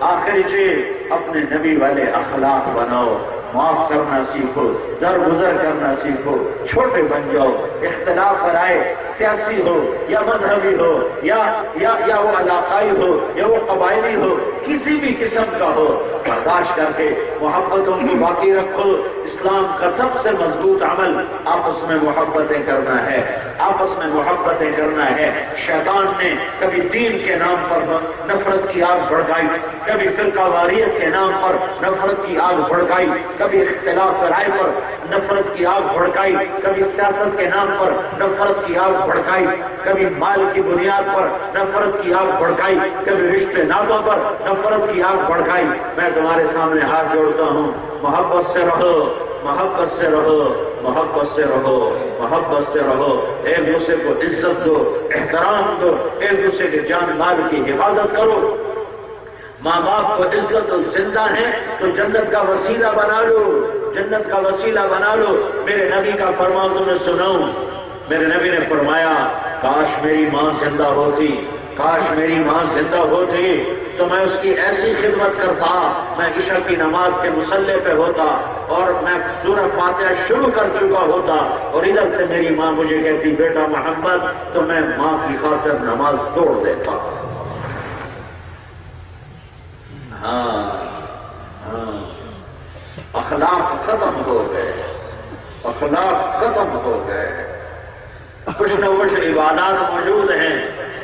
آخری چیز اپنے نبی والے اخلاق بناؤ. معاف کرنا سیکھو، درگزر کرنا سیکھو، چھوٹے بن جاؤ۔ اختلاف کرائے سیاسی ہو یا مذہبی ہو یا وہ علاقائی ہو یا وہ قبائلی ہو، کسی بھی قسم کا ہو، برداشت کر کے محبتوں کو باقی رکھو۔ اسلام کا سب سے مضبوط عمل آپس میں محبتیں کرنا ہے، آپس میں محبتیں کرنا ہے۔ شیطان نے کبھی دین کے نام پر نفرت کی آگ بھڑکائی، کبھی فرقہ واریت کے نام پر نفرت کی آگ بھڑکائی، کبھی اختلاف رائے پر نفرت کی آگ بھڑکائی، کبھی سیاست کے نام پر نفرت کی آگ بھڑکائی، کبھی مال کی بنیاد پر نفرت کی آگ بھڑکائی، کبھی رشتے ناتوں پر نفرت کی آگ بھڑکائی۔ میں تمہارے سامنے ہاتھ جوڑتا ہوں، محبت سے رہو، محبت سے رہو، محبت سے رہو، محبت سے رہو۔ ایک دوسرے کو عزت دو، احترام دو، ایک دوسرے کے جان مال کی حفاظت کرو۔ ماں باپ کو عزت اور زندہ ہیں تو جنت کا وسیلہ بنا لو، جنت کا وسیلہ بنا لو۔ میرے نبی کا فرمان تمہیں سناؤں، میرے نبی نے فرمایا کاش میری ماں زندہ ہوتی، کاش میری ماں زندہ ہوتی تو میں اس کی ایسی خدمت کرتا، میں عشاء کی نماز کے مصلی پہ ہوتا اور میں سورہ فاتحہ شروع کر چکا ہوتا اور ادھر سے میری ماں مجھے کہتی بیٹا محمد، تو میں ماں کی خاطر نماز توڑ دیتا۔ ہاں اخلاق ختم ہو گئے، اخلاق ختم ہو گئے۔ کچھ نہ کچھ عبادات موجود ہیں،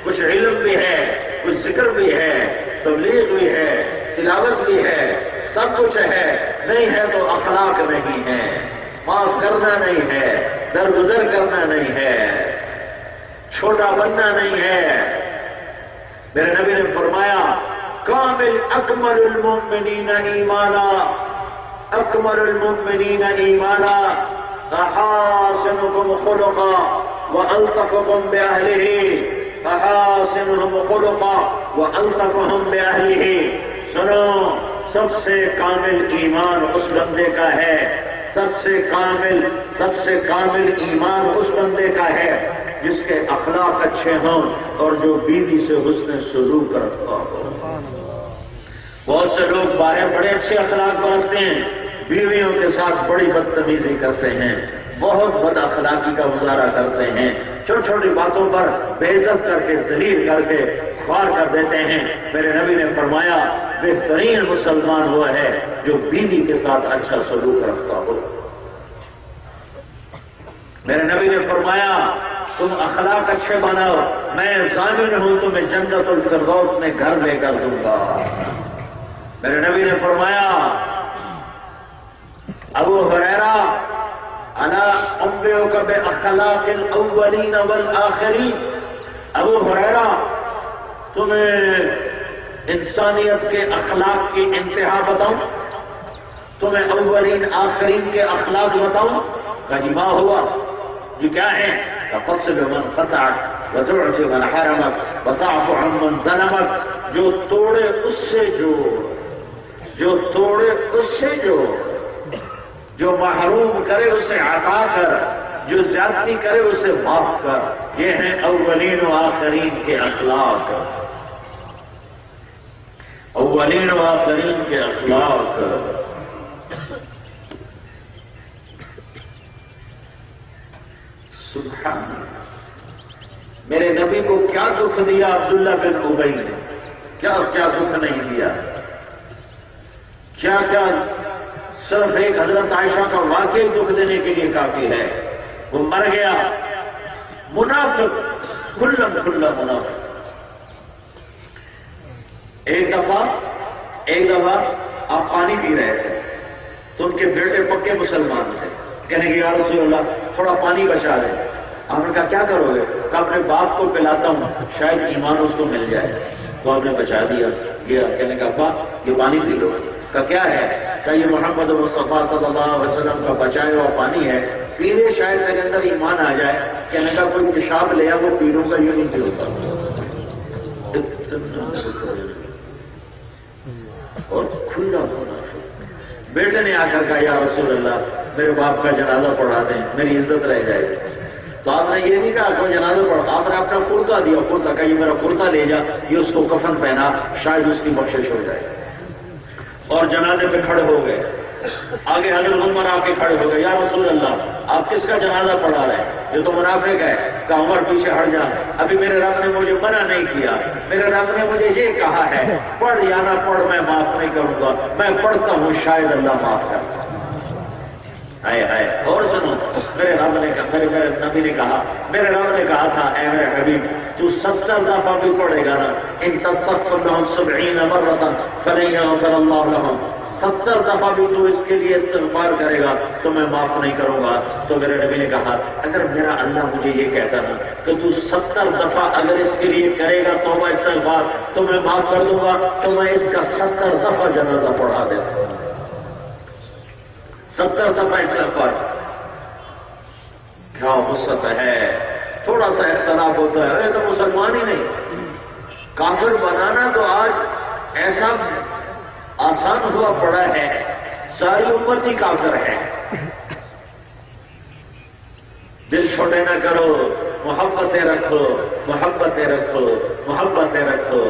کچھ علم بھی ہے، کچھ ذکر بھی ہے، تبلیغ بھی ہے، تلاوت بھی ہے، سب کچھ ہے، نہیں ہے تو اخلاق نہیں ہے، معاف کرنا نہیں ہے، درگزر کرنا نہیں ہے، چھوٹا بننا نہیں ہے۔ میرے نبی نے فرمایا کامل اکمل المؤمنین ایمانا، اکمل المؤمنین ایمانا احاسنکم خلقا والطفکم باہلہ، احاسنہم خلقا والطفہم باہلہ۔ سنو، سب سے کامل ایمان اس بندے کا ہے، سب سے کامل ایمان اس بندے کا ہے جس کے اخلاق اچھے ہوں اور جو بیوی سے حسن سلوک رکھتا ہو۔ بہت سے لوگ باہر بڑے اچھے اخلاق برتتے ہیں، بیویوں کے ساتھ بڑی بدتمیزی کرتے ہیں، بہت بد اخلاقی کا مظاہرہ کرتے ہیں، چھوٹی چھوٹی باتوں پر بے عزت کر کے، ذلیل کر کے خوار کر دیتے ہیں۔ میرے نبی نے فرمایا بہترین مسلمان ہوا ہے جو بیوی کے ساتھ اچھا سلوک رکھتا ہو۔ میرے نبی نے فرمایا تم اخلاق اچھے بناؤ، میں ضامن ہوں تمہیں جنت الفردوس میں گھر لے کر دوں گا۔ میرے نبی نے فرمایا ابو ہریرہ انا انبئک باخلاق الاولین والآخرین، ابو ہریرہ تمہیں انسانیت کے اخلاق کی انتہا بتاؤں، تمہیں اولین آخرین کے اخلاق بتاؤں؟ کہا جی ماں ہوا، یہ کیا ہے؟ تصل من قطعک وتعطي من حرمک وتعفو عن من ظلمک، جو توڑے اس سے جوڑ، جو توڑے اس سے جوڑ، جو محروم کرے اسے عطا کر، جو زیادتی کرے اسے معاف کر۔ یہ ہیں اولین و آخرین کے اخلاق، اولین و آخرین کے اخلاق۔ سبحان اللہ، میرے نبی کو کیا دکھ دیا عبداللہ بن ابی نے، کیا کیا دکھ نہیں دیا، کیا کیا، صرف ایک حضرت عائشہ کا واقعی دکھ دینے کے لیے کافی ہے۔ وہ مر گیا، منافق، کھلا منافق۔ ایک دفعہ آپ پانی پی رہے تھے تو ان کے بیٹے پکے مسلمان تھے، کہنے کہ یا رسول اللہ تھوڑا پانی بچا دیں۔ آپ نے کہا کیا کرو گے؟ کہا اپنے باپ کو پلاتا ہوں، شاید ایمان اس کو مل جائے۔ تو آپ نے بچا دیا، گیا، کہنے کا باپ یہ پانی پی لو۔ کہا کیا ہے؟ کہا یہ محمد مصطفیٰ صلی اللہ علیہ وسلم کا بچایا ہوا پانی ہے، پینے شاید میرے اندر ایمان آ جائے۔ کہنے کا کوئی پیشاب لیا وہ پی لوں گا، یہ نہیں پی ہوتا۔ اور کھلا ہونا، بیٹے نے آ کر کہا یا رسول اللہ میرے باپ کا جنازہ پڑھا دیں، میری عزت رہ جائے گی۔ تو آپ نے یہ نہیں کہا کوئی جنازہ پڑھا، آپ نے اپنا کرتا دیا، کرتا کہا یہ میرا کرتا لے جا، یہ اس کو کفن پہنا، شاید اس کی بخشش ہو جائے۔ اور جنازے پہ کھڑے ہو گئے، آگے حضرت عمر آ کے کھڑے ہو گئے، یا رسول اللہ آپ کس کا جنازہ پڑھا رہے ہیں؟ یہ تو منافق ہے۔ کہ عمر پیچھے ہٹ جا، ابھی میرے رب نے مجھے منع نہیں کیا، میرے رب نے مجھے یہ کہا ہے پڑھ یا نہ پڑھ میں معاف نہیں کروں گا، میں پڑھتا ہوں شاید اللہ معاف کرتا۔ ہائے ہائے، اور سنو، میرے رب نے کہا، میرے نبی نے کہا، میرے رب نے کہا تھا اے میرے حبیب تو 70 دفعہ بھی پڑھے گا نا، ان تستغفر لهم 70 مرة فلن يغفر الله لهم، 70 دفعہ بھی تو اس کے لیے استغفار کرے گا تو میں معاف نہیں کروں گا۔ تو میرے نبی نے کہا اگر میرا اللہ مجھے یہ کہتا نا کہ تو 70 دفعہ اگر اس کے لیے کرے گا توبہ استغفار تو میں معاف کر دوں گا، تو میں اس کا 70 دفعہ جنازہ پڑھا دیتا ہوں، 70 دفعہ استغفار۔ کیا وسعت ہے، تھوڑا سا اختلاف ہوتا ہے، ارے تو مسلمان ہی نہیں، کافر بنانا تو آج ایسا آسان ہوا پڑا ہے، ساری امت ہی کافر ہے۔ دل چھوٹے نہ کرو، محبتیں رکھو، محبتیں رکھو، محبتیں رکھو۔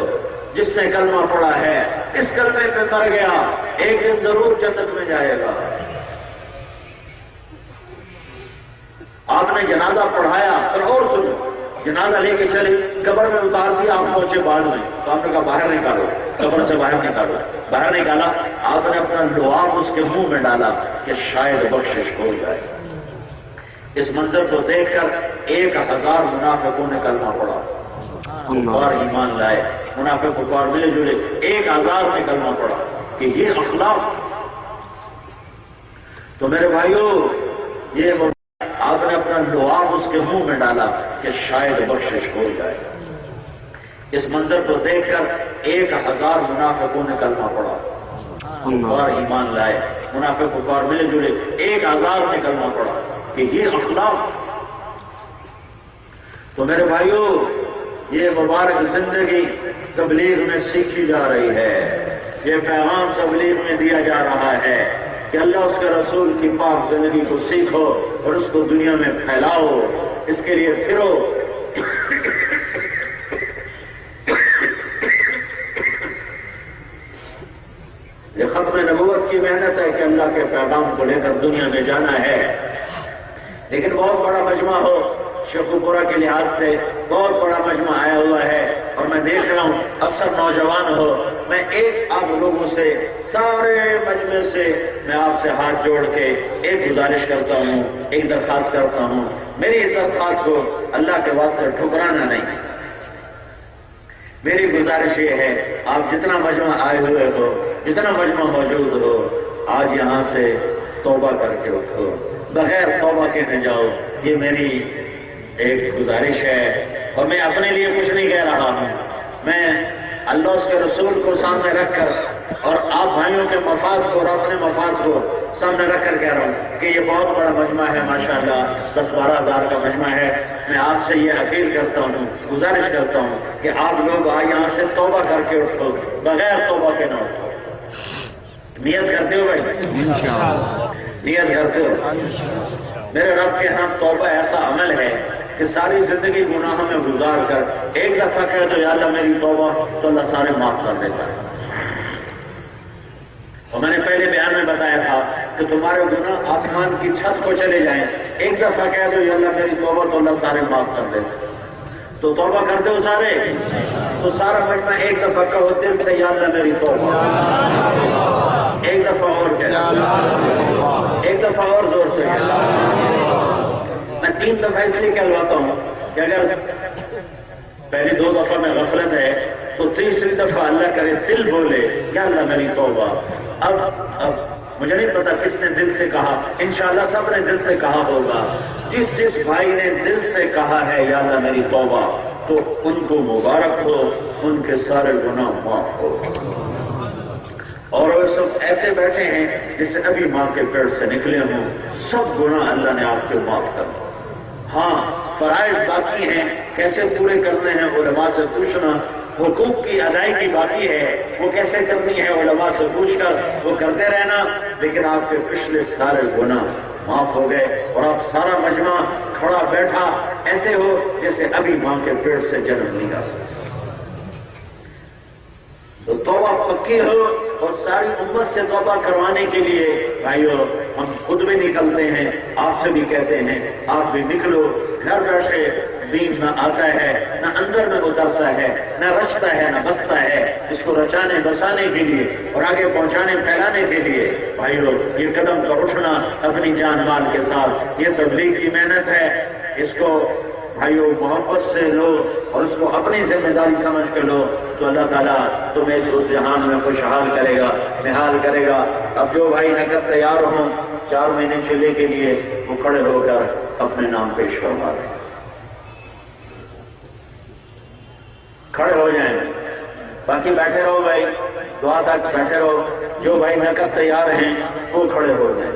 جس نے کلمہ پڑھا ہے اس کلمے پہ مر گیا ایک دن ضرور جنت میں جائے گا۔ آپ نے جنازہ پڑھایا، اور سنو، جنازہ لے کے چلے، قبر میں اتار دیا، آپ پہنچے بعد میں، تو آپ نے کہا باہر نکالو، قبر سے باہر نکالو، باہر نکالا، آپ نے اپنا لعاب اس کے منہ میں ڈالا کہ شاید بخشش ہو جائے۔ اس منظر کو دیکھ کر 1000 منافقوں نے کلمہ پڑھا، کفار ایمان لائے، منافق کفار ملے جلے، 1000 نے کلمہ پڑھا کہ یہ اخلاق۔ تو میرے بھائیوں، یہ آپ نے اپنا لعاب اس کے منہ میں ڈالا کہ شاید بخشش ہو جائے۔ اس منظر کو دیکھ کر 1000 منافقوں نے کلمہ پڑھا، کفار ایمان لائے، منافق کفار ملے جلے، 1000 نے کلمہ پڑھا کہ یہ اخلاق۔ تو میرے بھائیوں، یہ مبارک زندگی تبلیغ میں سیکھی جا رہی ہے، یہ پیغام تبلیغ میں دیا جا رہا ہے کہ اللہ اس کے رسول کی پاک زندگی کو سیکھو اور اس کو دنیا میں پھیلاؤ، اس کے لیے پھرو۔ یہ ختم نبوت کی محنت ہے کہ اللہ کے پیغام کو لے کر دنیا میں جانا ہے، لیکن بہت بڑا مجمع ہو، شیخوپورہ کے لحاظ سے بہت بڑا مجمع آیا ہوا ہے، اور میں دیکھ رہا ہوں اکثر نوجوان ہو، میں ایک آپ لوگوں سے، سارے مجمع سے میں آپ سے ہاتھ جوڑ کے ایک گزارش کرتا ہوں، ایک درخواست کرتا ہوں، میری اس درخواست کو اللہ کے واسطے ٹھکرانا نہیں۔ میری گزارش یہ ہے آپ جتنا مجمع آئے ہوئے ہو، جتنا مجمع موجود ہو، آج یہاں سے توبہ کر کے اٹھو، بغیر توبہ کے نہ جاؤ، یہ میری ایک گزارش ہے۔ اور میں اپنے لیے کچھ نہیں کہہ رہا ہوں، میں اللہ اس کے رسول کو سامنے رکھ کر اور آپ بھائیوں کے مفاد کو اور اپنے مفاد کو سامنے رکھ کر کہہ رہا ہوں کہ یہ بہت بڑا مجمع ہے، ماشاءاللہ 10-12 ہزار کا مجمع ہے۔ میں آپ سے یہ اپیل کرتا ہوں، گزارش کرتا ہوں کہ آپ لوگ یہاں سے توبہ کر کے اٹھو، بغیر توبہ کے نہ اٹھو۔ نیت کرتے ہو بھائی؟ نیت کرتے ہو؟ میرے رب کے ہاں توبہ ایسا عمل ہے کہ ساری زندگی گناہوں میں گزار کر ایک دفعہ کہہ دو یا اللہ میری توبہ، تو اللہ سارے معاف کر دیتا ہے۔ اور میں نے پہلے بیان میں بتایا تھا کہ تمہارے گناہ آسمان کی چھت کو چلے جائیں، ایک دفعہ کہہ دو یا اللہ میری توبہ، تو اللہ سارے معاف کر دیتا ہے۔ تو توبہ کرتے ہو سارے؟ تو سارا مجمع ایک دفعہ کہو دل سے یا اللہ میری توبہ، ایک دفعہ اور کہہ، ایک دفعہ اور زور سے کہہ۔ میں 3 دفعہ اس لیے کہلواتا ہوں کہ اگر پہلی 2 دفعہ میں غفلت ہے تو تیسری دفعہ اللہ کرے دل بولے یا اللہ میری توبہ۔ اب مجھے نہیں پتا کس نے دل سے کہا، انشاءاللہ سب نے دل سے کہا ہوگا۔ جس بھائی نے دل سے کہا ہے یا اللہ میری توبہ، تو ان کو مبارک ہو، ان کے سارے گناہ معاف ہو۔ اور وہ سب ایسے بیٹھے ہیں جیسے ابھی ماں کے پیٹ سے نکلے ہوں، سب گناہ اللہ نے آپ کے معاف کر دیا۔ ہاں، فرائض باقی ہیں، کیسے پورے کرنے ہیں علماء سے پوچھنا، حقوق کی ادائیگی باقی ہے، وہ کیسے کرنی ہے علماء سے پوچھ کر وہ کرتے رہنا، لیکن آپ کے پچھلے سارے گناہ معاف ہو گئے اور آپ سارا مجمع کھڑا بیٹھا ایسے ہو جیسے ابھی ماں کے پیٹ سے جنم لیا۔ تو توبہ پکی ہو اور ساری امت سے توبہ کروانے کے لیے بھائیو ہم خود بھی نکلتے ہیں، آپ سے بھی کہتے ہیں آپ بھی نکلو. گھر بیٹھے دین نہ آتا ہے، نہ اندر میں اترتا ہے، نہ رچتا ہے نہ بستا ہے. اس کو رچانے بسانے کے لیے اور آگے پہنچانے پھیلانے کے لیے بھائیو یہ قدم کا اٹھنا اپنی جان مال کے ساتھ، یہ تبلیغ کی محنت ہے. اس کو بھائیو محبت سے لو اور اس کو اپنی ذمہ داری سمجھ کر لو تو اللہ تعالیٰ تمہیں اس جہان میں خوشحال کرے گا، نہال کرے گا. اب جو بھائی نقد تیار ہوں 4 مہینے چلے کے لیے وہ کھڑے ہو کر اپنے نام پیش کروا دیں. کھڑے ہو جائیں، باقی بیٹھے رہو بھائی، دعا تک بیٹھے رہو. جو بھائی نقد تیار ہیں وہ کھڑے ہو جائیں.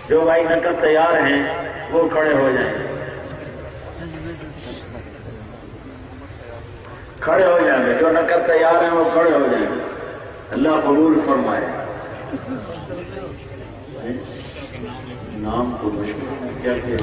جو بھائی نقد تیار ہیں وہ کھڑے ہو جائیں. کھڑے ہو جائیں گے جو نقد تیار ہیں وہ کھڑے ہو جائیں گے. اللہ قبول فرمائے. نام کو مشکل کیا کہ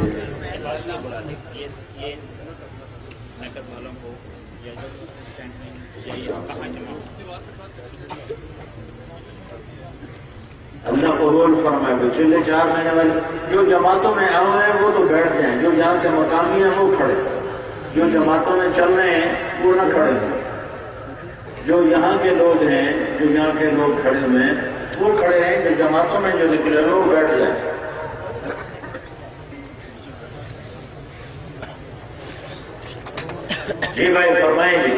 اللہ قبول فرمائے. پچھلے 4 مہینے والے جو جماعتوں میں آئے ہوئے ہیں وہ تو بیٹھ جائیں، جو یہاں کے مقامی ہیں وہ کھڑے. جو جماعتوں میں چل رہے ہیں وہ نہ کھڑے ہیں. جو یہاں کے لوگ ہیں، جو یہاں کے لوگ کھڑے ہوئے ہیں وہ کھڑے ہیں. جو جماعتوں میں جو نکلے وہ بیٹھ جائیں. جی بھائی فرمائیں جی.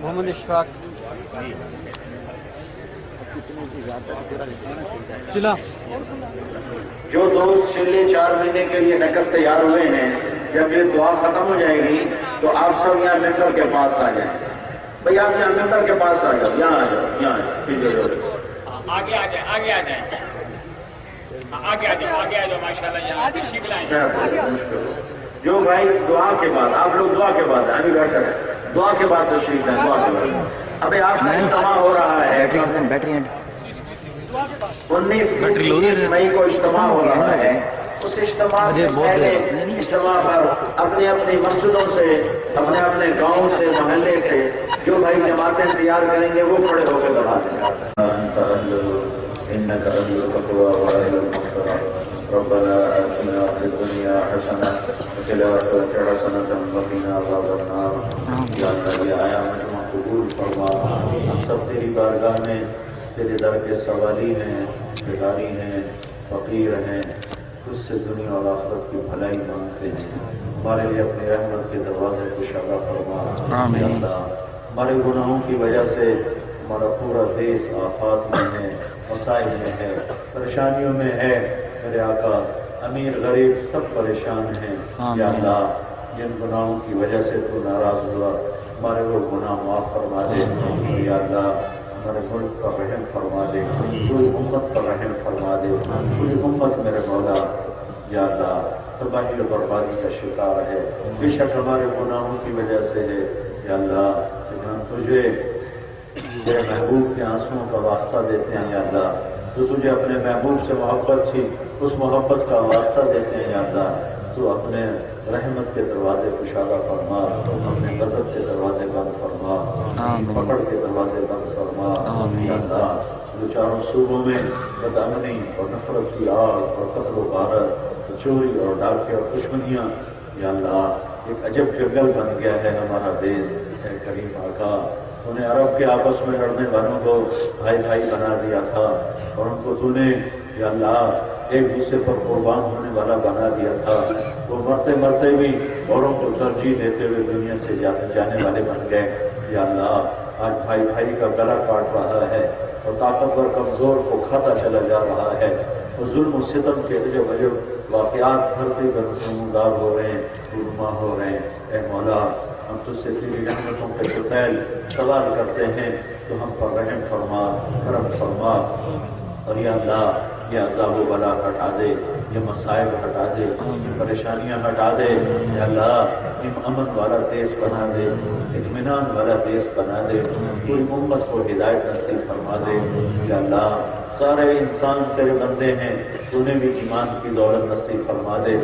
محمد اشفاق چلا. جو دوست پچھلے 4 مہینے کے لیے نقد تیار ہوئے ہیں، جب یہ دعا ختم ہو جائے گی تو آپ سب یہاں ممبر کے پاس آ جائیں. بھائی آپ یہاں ممبر کے پاس آ جاؤ، یہاں آ جاؤ، یہاں آگے آ جائیں، آگے آ جائیں، آگے آ جاؤ، آگے آ جاؤ. ماشاء اللہ یہاں تشریف لائیں. جو بھائی دعا کے بعد آپ لوگ دعا کے بعد ابھی بیٹھے ہیں، دعا کے بعد تشریف لائیں. دعا کے بعد ابھی آپ کا اجتماع ہو رہا ہے 19 مئی کو اجتماع ہو رہا ہے. اس اجتماع سے پہلے اجتماع پر اپنے اپنی مسجدوں سے، اپنے اپنے گاؤں سے، محلے سے جو بھائی جماعتیں تیار کریں گے وہ کھڑے ہو کے دعا ربنا آتنا في الدنيا حسنة وفي الآخرة حسنة وقنا عذاب النار. یا اللہ یہ آیا مجمع قبول فرما. ہم سب تیری بارگاہ میں تیرے در کے سوالی ہیں، بیداری ہیں، فقیر ہیں. اس سے دنیا اور آخرت کی بھلائی مانگتے ہیں. ہمارے لیے اپنی رحمت کے دروازے کشادہ فرما. یا اللہ ہمارے گناہوں کی وجہ سے ہمارا پورا دیش آفات میں ہے، مسائل میں ہے، پریشانیوں میں ہے. میرے آقا امیر غریب سب پریشان ہیں. یا اللہ جن گناہوں کی وجہ سے تو ناراض ہوا ہمارے وہ گناہ معاف فرما دے. یا اللہ ہمارے ملک پر رحم فرما دے، پوری امت پر رحم فرما دے. پوری امت میرے مولا یا اللہ تباہی و بربادی کا شکار ہے. بے شک ہمارے گناہوں کی وجہ سے ہے. یا اللہ ہم تجھے تیرے محبوب کے آنسوؤں کا واسطہ دیتے ہیں. یا اللہ جو تجھے اپنے محبوب سے محبت تھی اس محبت کا واسطہ دیتے ہیں. یا اللہ تو اپنے رحمت کے دروازے کشادہ فرما، اپنے غضب کے دروازے بند فرما، پکڑ کے دروازے بند فرما. یا اللہ جو چاروں صوبوں میں بدامنی اور نفرت کی آگ اور قتل و غارت، چوری اور ڈاکے اور دشمنیاں، یا اللہ ایک عجب جنگل بن گیا ہے ہمارا دیش. اے کریم آقا انہیں عرب کے آپس میں لڑنے والوں کو بھائی بھائی بنا دیا تھا اور ان کو تو نے یا اللہ ایک دوسرے پر قربان ہونے والا بنا دیا تھا. وہ مرتے مرتے بھی اوروں کو ترجیح دیتے ہوئے دنیا سے جانے والے بن گئے. یا اللہ آج بھائی بھائی کا گلا کاٹ رہا ہے اور طاقتور کمزور کو کھاتا چلا جا رہا ہے. اور ظلم و ستم کے عجب عجب واقعات دھرتی پر نمودار ہو رہے ہیں، رونما ہو رہے ہیں. اے مولا ہم تجھ سے تیری رحمتوں کے فتیل سوال کرتے ہیں تو ہم پر رحم فرما، کرم فرما. اور یا اللہ یہ عذاب و بلا ہٹا دے، یہ مصائب ہٹا دے، یہ پریشانیاں ہٹا دے، یا اللہ امن والا دیش بنا دے، اطمینان والا دیش بنا دے، پوری امت کو ہدایت نصیب فرما دے، یا اللہ سارے انسان تیرے بندے ہیں، تو انہیں بھی ایمان کی دولت نصیب فرما دے،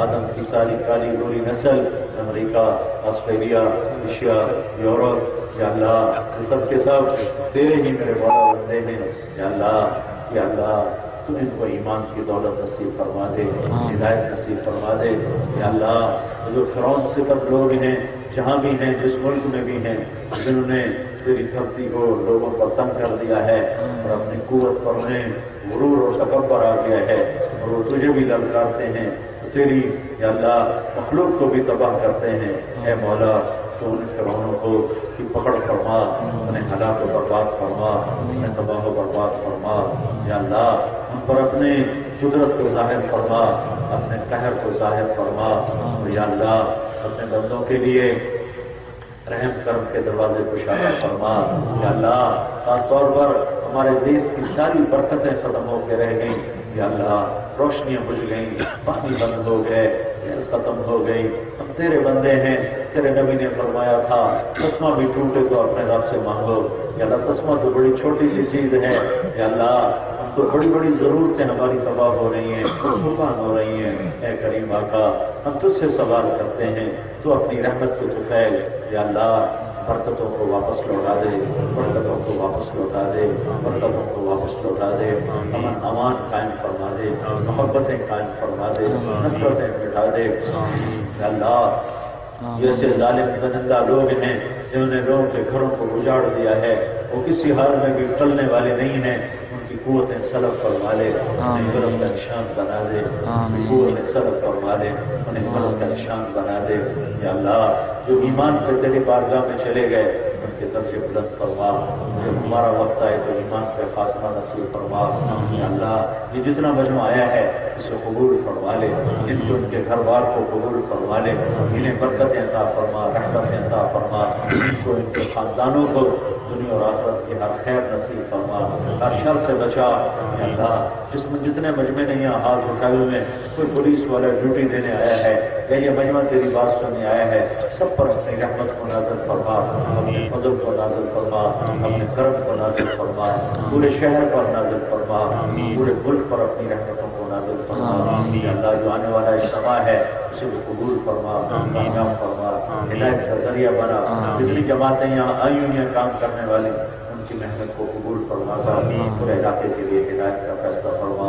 آدم کی ساری کالی گوری نسل، امریکہ، آسٹریلیا، ایشیا، یورپ، یا اللہ یہ سب کے سب تیرے ہی میرے بڑا بندے ہیں، یا اللہ تو ان کو ایمان کی دولت نصیب فرما دے، ہدایت نصیب فرما دے، یا اللہ جو فرعون صفت لوگ ہیں جہاں بھی ہیں، جس ملک میں بھی ہیں، جنہوں نے تیری دھرتی کو لوگوں کو تنگ کر دیا ہے اور اپنی قوت پر انہیں غرور اور تکبر آ گیا ہے اور وہ تجھے بھی للکارتے ہیں تو تیری یا اللہ مخلوق کو بھی تباہ کرتے ہیں، اے مولا تو ان فرعونوں کو کی پکڑ فرما، انہیں ہلاک و برباد فرما، انہیں تباہ و برباد فرما، یا اللہ ان پر اپنے قدرت کو ظاہر فرما، اپنے قہر کو ظاہر فرما، اور یا اللہ اپنے بندوں کے لیے رحم کرم کے دروازے کشادہ فرما، یا اللہ خاص طور پر ہمارے دیش کی ساری برکتیں ختم ہو کے رہ گئیں، یا اللہ روشنیاں بجھ گئیں، پانی بند ہو گئے، گیس ختم ہو گئی، ہم تیرے بندے ہیں، تیرے نبی نے فرمایا تھا تسمہ بھی ٹوٹے تو اپنے رب سے مانگو، یا اللہ تسمہ تو بڑی چھوٹی سی چیز ہے، یا اللہ ہم تو بڑی بڑی ضرورتیں ہماری تباہ ہو رہی ہیں، قربان ہو رہی ہیں، اے کریم آقا ہم تجھ سے سوال کرتے ہیں تو اپنی رحمت کو تو پھیل، یا اللہ برکتوں کو واپس لوٹا دے، برکتوں کو واپس لوٹا دے، برکتوں کو واپس لوٹا دے، امن امان قائم فرما دے، محبتیں قائم فرما دے، نفرتیں مٹا دے، یا اللہ جیسے ظالم بدندہ لوگ ہیں جنہوں نے لوگوں کے گھروں کو اجاڑ دیا ہے، وہ کسی حال میں بھی ٹلنے والے نہیں ہیں، ان کی قوتیں سلب فرما لے، انہیں غلط کا نشان بنا دے، قوتیں سلب فرما لے، انہیں غلط کا نشان بنا دے، یا اللہ جو ایمان پہ تیری بارگاہ میں چلے گئے ان کے درجے بلند فرما، جب ہمارا وقت آئے تو ایمان پہ خاتمہ نصیب فرما، یا اللہ یہ جتنا مجمع آیا ہے اسے قبول فرما لے، ان کو ان کے گھر بار کو قبول فرما لے، انہیں برکتیں عطا فرما، رحمتیں عطا فرما، ان کو ان کے خاندانوں کو دنیا اور آخرت کی ہر خیر نصیب فرما، ہر شر سے بچا، یا اللہ جتنے مجمع نے یہاں ہاتھ اٹھائے ہوئے کوئی پولیس والا ڈیوٹی دینے آیا ہے یا یہ مجمع تیری بات سننے آیا ہے، سب پر اپنی رحمت کو نازل فرما، اپنے فضل کو نازل فرما، اپنے کرم کو نازل فرما، پورے شہر پر نازل فرما، پورے ملک پر اپنی رحمتوں کو نازل فرما، یا اللہ جو آنے والا اجتماع ہے اسے بھی قبول فرما، کامیاب فرما، ہدایت کا ذریعہ بنا، جتنی جماعتیں یہاں آئی ہوئی ہیں کام کرنے والی ان کی محنت کو قبول فرما کر پورے علاقے کے لیے ہدایت کا فیصلہ فرما،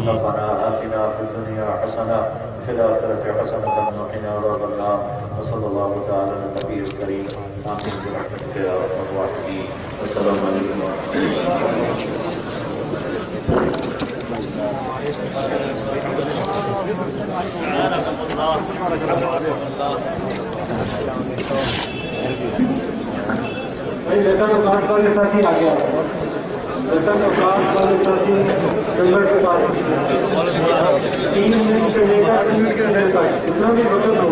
ربنا آتنا فی الدنیا حسنہ وفی الآخرۃ حسنۃ وقنا عذاب النار، وصلی اللہ تعالی علی النبی الکریم، آمین برحمتک یا ارحم الراحمین، السلام علیکم ورحمۃ بھائی ویتن اوقات والے ساتھی آ گیا، ویتن اوقات والے ساتھی چندر کے پاس 3 منٹ سے لے کر 3 منٹ کے اندر تک جتنا بھی وقت ہو